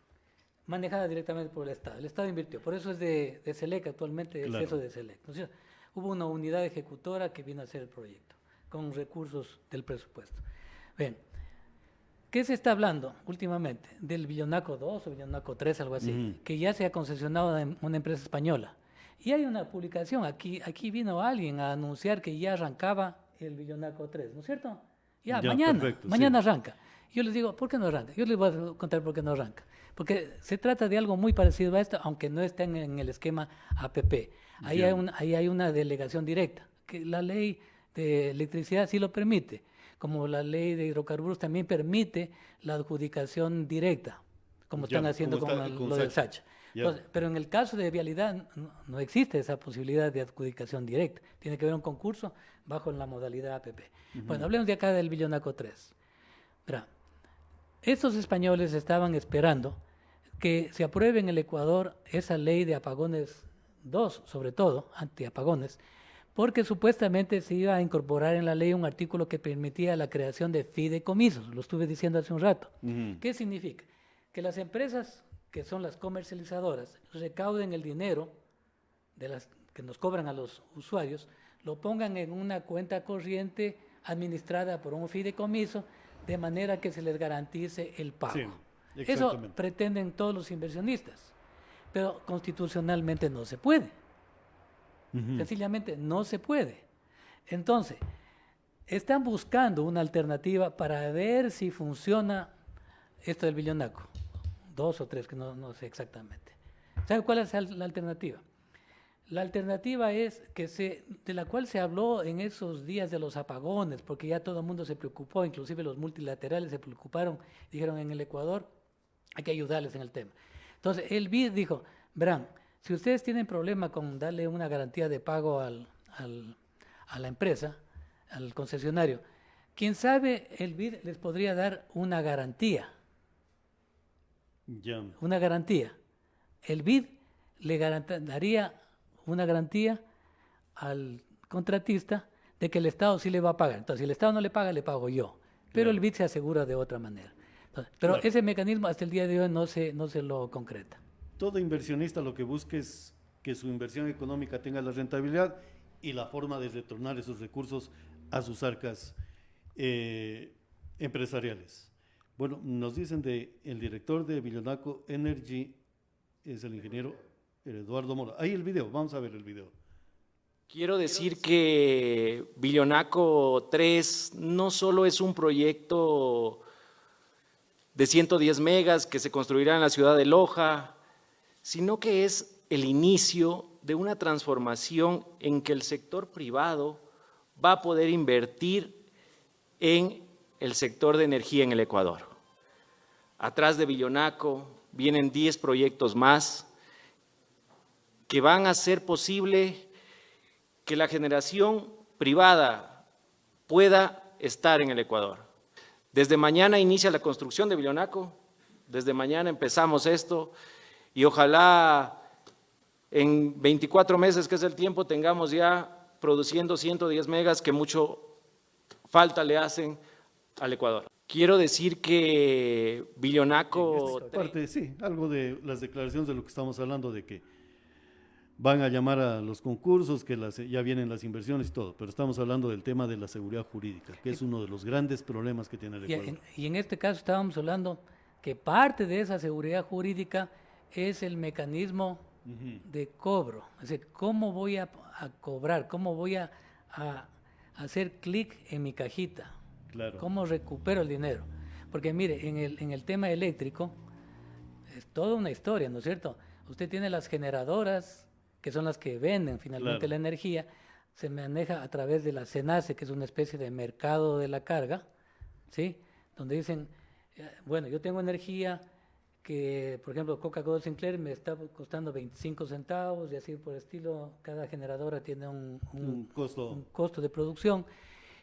manejada directamente por el Estado. El Estado invirtió, por eso es de SELEC actualmente, el Claro. CESO de SELEC. Entonces, hubo una unidad ejecutora que vino a hacer el proyecto, con recursos del presupuesto. Bien, ¿qué se está hablando últimamente? Del Villonaco 2 o Villonaco 3, algo así, que ya se ha concesionado a una empresa española. Y hay una publicación, aquí vino alguien a anunciar que ya arrancaba el Villonaco 3, ¿no es cierto? Ya Perfecto, mañana sí. arranca. Yo les digo, ¿por qué no arranca? Yo les voy a contar por qué no arranca. Porque se trata de algo muy parecido a esto, aunque no estén en el esquema APP. Ahí hay una delegación directa, que la ley de electricidad sí lo permite, como la ley de hidrocarburos también permite la adjudicación directa, como están haciendo con lo del SACH. Entonces, pero en el caso de vialidad no existe esa posibilidad de adjudicación directa. Tiene que haber un concurso bajo la modalidad APP. Bueno, hablemos de acá del Villonaco 3. Verá, estos españoles estaban esperando que se apruebe en el Ecuador esa ley de apagones 2, sobre todo, antiapagones, porque supuestamente se iba a incorporar en la ley un artículo que permitía la creación de fideicomisos, lo estuve diciendo hace un rato. ¿Qué significa? Que las empresas que son las comercializadoras recauden el dinero de las que nos cobran a los usuarios, lo pongan en una cuenta corriente administrada por un fideicomiso de manera que se les garantice el pago. Sí, Eso exactamente. pretenden todos los inversionistas, pero constitucionalmente no se puede. Ujú. Sencillamente no se puede. Entonces, están buscando una alternativa para ver si funciona esto del billonaco. 2 o 3, que no sé exactamente. ¿Sabe cuál es la alternativa? La alternativa es de la cual se habló en esos días de los apagones, porque ya todo el mundo se preocupó, inclusive los multilaterales se preocuparon, dijeron en el Ecuador hay que ayudarles en el tema. Entonces el BID dijo, verán, si ustedes tienen problema con darle una garantía de pago a la empresa, al concesionario, quién sabe el BID les podría dar una garantía. Ya. Una garantía. El BID le daría una garantía al contratista de que el Estado sí le va a pagar. Entonces, si el Estado no le paga, le pago yo. Pero Claro. el BID se asegura de otra manera. Entonces, pero Claro. ese mecanismo hasta el día de hoy no se lo concreta. Todo inversionista lo que busca es que su inversión económica tenga la rentabilidad y la forma de retornar esos recursos a sus arcas empresariales. Bueno, nos dicen el director de Billonaco Energy es el ingeniero Eduardo Mora. Ahí el video, vamos a ver el video. Quiero decir que Billonaco 3 no solo es un proyecto de 110 megas que se construirá en la ciudad de Loja, sino que es el inicio de una transformación en que el sector privado va a poder invertir en el sector de energía en el Ecuador. Atrás de Billonaco vienen 10 proyectos más que van a hacer posible que la generación privada pueda estar en el Ecuador. Desde mañana inicia la construcción de Billonaco, desde mañana empezamos esto y ojalá en 24 meses, que es el tiempo, tengamos ya produciendo 110 megas que mucho falta le hacen al Ecuador. Quiero decir que Billonaco... Parte, sí, algo de las declaraciones de lo que estamos hablando, de que van a llamar a los concursos, que ya vienen las inversiones y todo, pero estamos hablando del tema de la seguridad jurídica, que es uno de los grandes problemas que tiene el Ecuador. Y en este caso estábamos hablando que parte de esa seguridad jurídica es el mecanismo de cobro. Es decir, ¿cómo voy a cobrar? ¿Cómo voy a hacer clic en mi cajita? Claro. ¿Cómo recupero el dinero? Porque mire, en el tema eléctrico es toda una historia, ¿no es cierto? Usted tiene las generadoras, que son las que venden finalmente Claro. la energía, se maneja a través de la CENACE, que es una especie de mercado de la carga, ¿sí? Donde dicen, bueno, yo tengo energía que, por ejemplo, Coca-Cola Sinclair me está costando 25 centavos y así por el estilo, cada generadora tiene un costo de producción.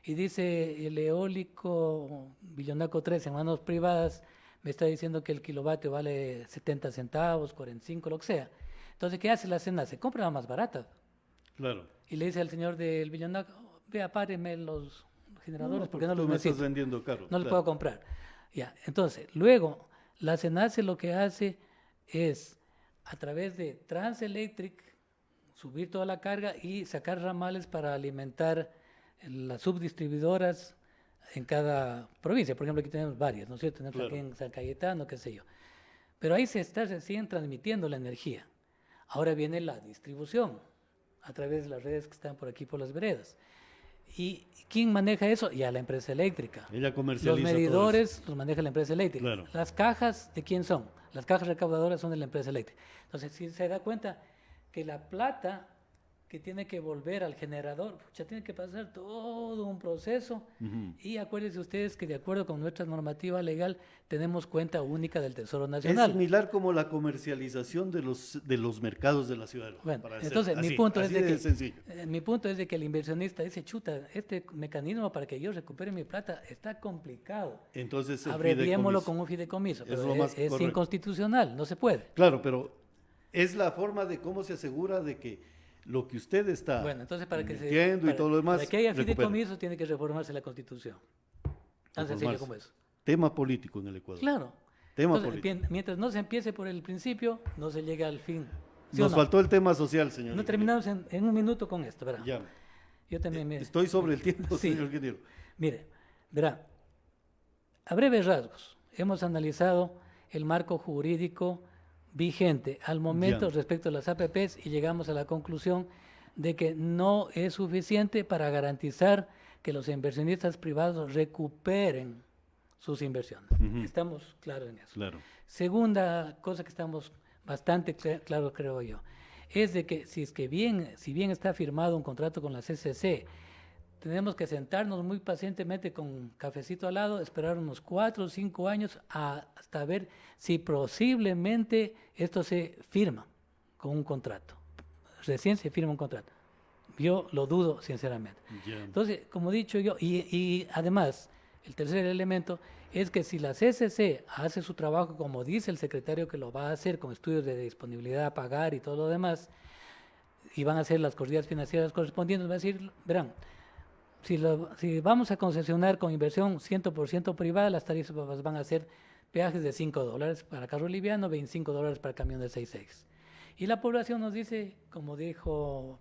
Y dice el eólico Billonaco 3 en manos privadas me está diciendo que el kilovatio vale 70 centavos, 45, lo que sea. Entonces, ¿qué hace la CENACE? Compra la más barata. Claro. Y le dice al señor del Billonaco, vea, páreme los generadores porque no tú los me estás necesito. vendiendo caro. No los claro. puedo comprar. Ya, entonces, luego, la CENACE lo que hace es, a través de Transelectric, subir toda la carga y sacar ramales para alimentar las subdistribuidoras en cada provincia. Por ejemplo, aquí tenemos varias, ¿no es cierto? Tenemos aquí en San Cayetano, qué sé yo. Pero ahí se está recién transmitiendo la energía. Ahora viene la distribución, a través de las redes que están por aquí, por las veredas. ¿Y quién maneja eso? Ya la empresa eléctrica. Ella comercializa Los medidores los maneja la empresa eléctrica. Claro. Las cajas, ¿de quién son? Las cajas recaudadoras son de la empresa eléctrica. Entonces, si se da cuenta que la plata que tiene que volver al generador, ya tiene que pasar todo un proceso. Y acuérdense ustedes que de acuerdo con nuestra normativa legal tenemos cuenta única del Tesoro Es Nacional. similar como la comercialización de los mercados de la ciudad. Bueno, para hacer entonces así, mi punto es así de que sencillo. mi punto es de que el inversionista dice, chuta, este mecanismo para que yo recupere mi plata está complicado. Entonces el Abreviémoslo fideicomiso. con un fideicomiso, Es pero lo más es correcto. inconstitucional, no se puede. Claro, pero es la forma de cómo se asegura de que lo que usted está Bueno, entonces para que invirtiendo y todo lo demás para que haya recupere. fideicomiso tiene que reformarse la Constitución. Tan sencillo como eso. Tema político en el Ecuador. Claro. Tema Entonces, político. mientras no se empiece por el principio, no se llega al fin. ¿Sí o Nos no? faltó el tema social, señor. No terminamos en un minuto con esto, ¿verdad? Ya. Yo también Estoy sobre el tiempo, Sí. señor ingeniero. Mire, verá, A breves rasgos, hemos analizado el marco jurídico vigente al momento Ya. respecto a las APPs y llegamos a la conclusión de que no es suficiente para garantizar que los inversionistas privados recuperen sus inversiones. Estamos claros en eso. Claro. Segunda cosa que estamos bastante claros, creo yo, es de que si bien está firmado un contrato con la CCC, tenemos que sentarnos muy pacientemente con cafecito al lado, esperar unos 4 o 5 años hasta ver si posiblemente esto se firma con un contrato. Recién se firma un contrato. Yo lo dudo sinceramente. Ya. Entonces, como he dicho yo, y además, el tercer elemento es que si la CCC hace su trabajo como dice el secretario que lo va a hacer con estudios de disponibilidad a pagar y todo lo demás, y van a hacer las corridas financieras correspondientes, va a decir, verán, si vamos a concesionar con inversión 100% privada, las tarifas van a ser peajes de $5 para carro liviano, $25 para camión de 6.6. Y la población nos dice, como dijo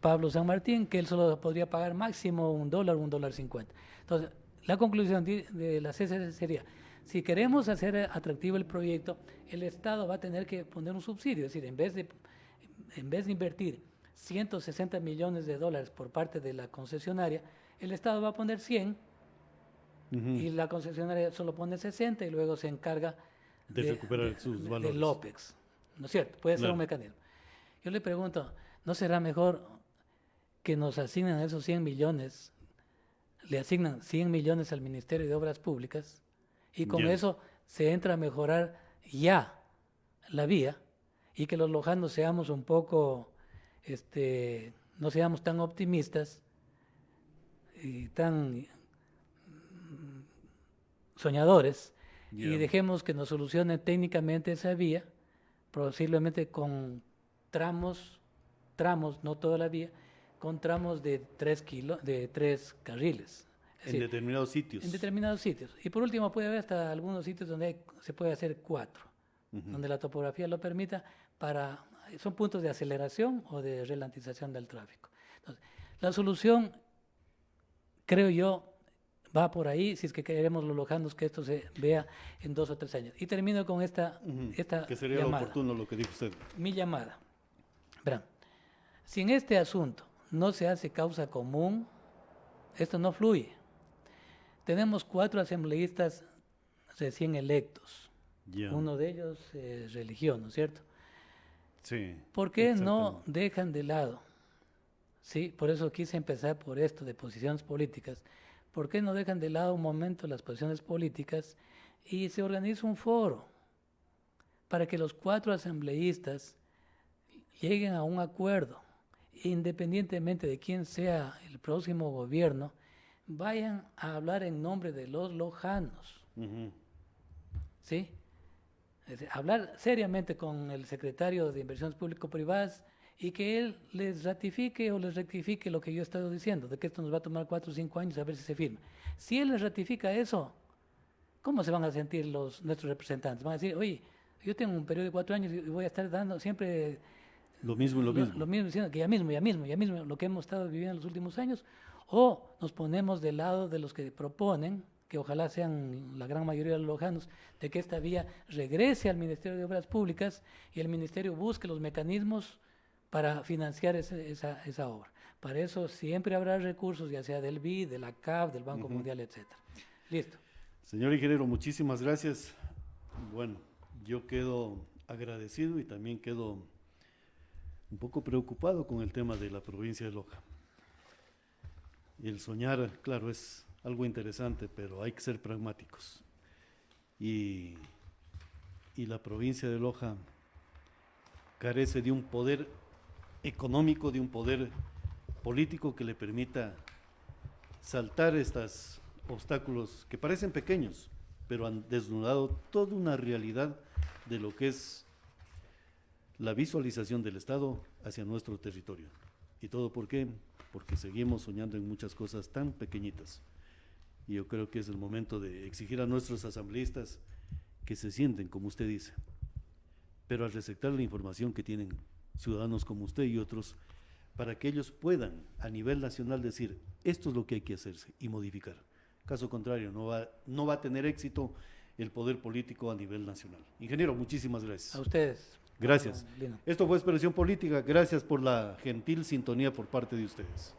Pablo San Martín, que él solo podría pagar máximo $1, $1.50. Entonces, la conclusión de la CCC sería, si queremos hacer atractivo el proyecto, el Estado va a tener que poner un subsidio, es decir, en vez de invertir $160 millones por parte de la concesionaria, el Estado va a poner 100 y la concesionaria solo pone 60 y luego se encarga De recuperar sus valores. del OPEX, ¿no es cierto? Puede ser Claro. un mecanismo. Yo le pregunto, ¿no será mejor que nos asignen esos 100 millones, le asignan 100 millones al Ministerio de Obras Públicas y con Ya. eso se entra a mejorar ya la vía y que los lojanos seamos un poco, no seamos tan optimistas y tan soñadores Ya. y dejemos que nos solucionen técnicamente esa vía, posiblemente con tramos, no toda la vía, con tramos de 3 carriles. Es En decir, determinados sitios. en determinados sitios. Y por último puede haber hasta algunos sitios donde se puede hacer 4, donde la topografía lo permita, son puntos de aceleración o de ralentización del tráfico. Entonces, la solución, creo yo, va por ahí, si es que queremos los lojanos que esto se vea en 2 o 3 años. Y termino con esta Que sería lo llamada. oportuno lo que dijo usted. Mi llamada. Verán, si en este asunto no se hace causa común, esto no fluye. Tenemos 4 asambleístas recién electos. Ya. Uno de ellos es religión, ¿no es cierto? Sí. ¿Por qué no exactamente. dejan de lado? Sí, por eso quise empezar por esto de posiciones políticas. ¿Por qué no dejan de lado un momento las posiciones políticas y se organiza un foro para que los 4 asambleístas lleguen a un acuerdo, independientemente de quién sea el próximo gobierno, vayan a hablar en nombre de los lojanos? Ujú. ¿Sí? Es decir, hablar seriamente con el secretario de Inversiones Público-Privadas y que él les ratifique o les rectifique lo que yo he estado diciendo, de que esto nos va a tomar 4 o 5 años a ver si se firma. Si él les ratifica eso, ¿cómo se van a sentir nuestros representantes? Van a decir, oye, yo tengo un periodo de 4 años y voy a estar dando siempre Lo mismo, lo mismo. lo mismo, diciendo que ya mismo, lo que hemos estado viviendo en los últimos años, o nos ponemos del lado de los que proponen, que ojalá sean la gran mayoría de los lojanos, de que esta vía regrese al Ministerio de Obras Públicas y el Ministerio busque los mecanismos para financiar esa obra. Para eso siempre habrá recursos, ya sea del BID, de la CAF, del Banco Mundial, etcétera. Listo. Señor ingeniero, muchísimas gracias. Bueno, yo quedo agradecido y también quedo un poco preocupado con el tema de la provincia de Loja. El soñar, claro, es algo interesante, pero hay que ser pragmáticos. Y la provincia de Loja carece de un poder económico, de un poder político que le permita saltar estos obstáculos que parecen pequeños, pero han desnudado toda una realidad de lo que es la visualización del Estado hacia nuestro territorio. ¿Y todo por qué? Porque seguimos soñando en muchas cosas tan pequeñitas. Y yo creo que es el momento de exigir a nuestros asambleístas que se sienten, como usted dice, pero al receptar la información que tienen ciudadanos como usted y otros, para que ellos puedan a nivel nacional decir, esto es lo que hay que hacerse y modificar. Caso contrario, no va a tener éxito el poder político a nivel nacional. Ingeniero, muchísimas gracias. A ustedes. Gracias. Lino. Esto fue Expresión Política. Gracias por la gentil sintonía por parte de ustedes.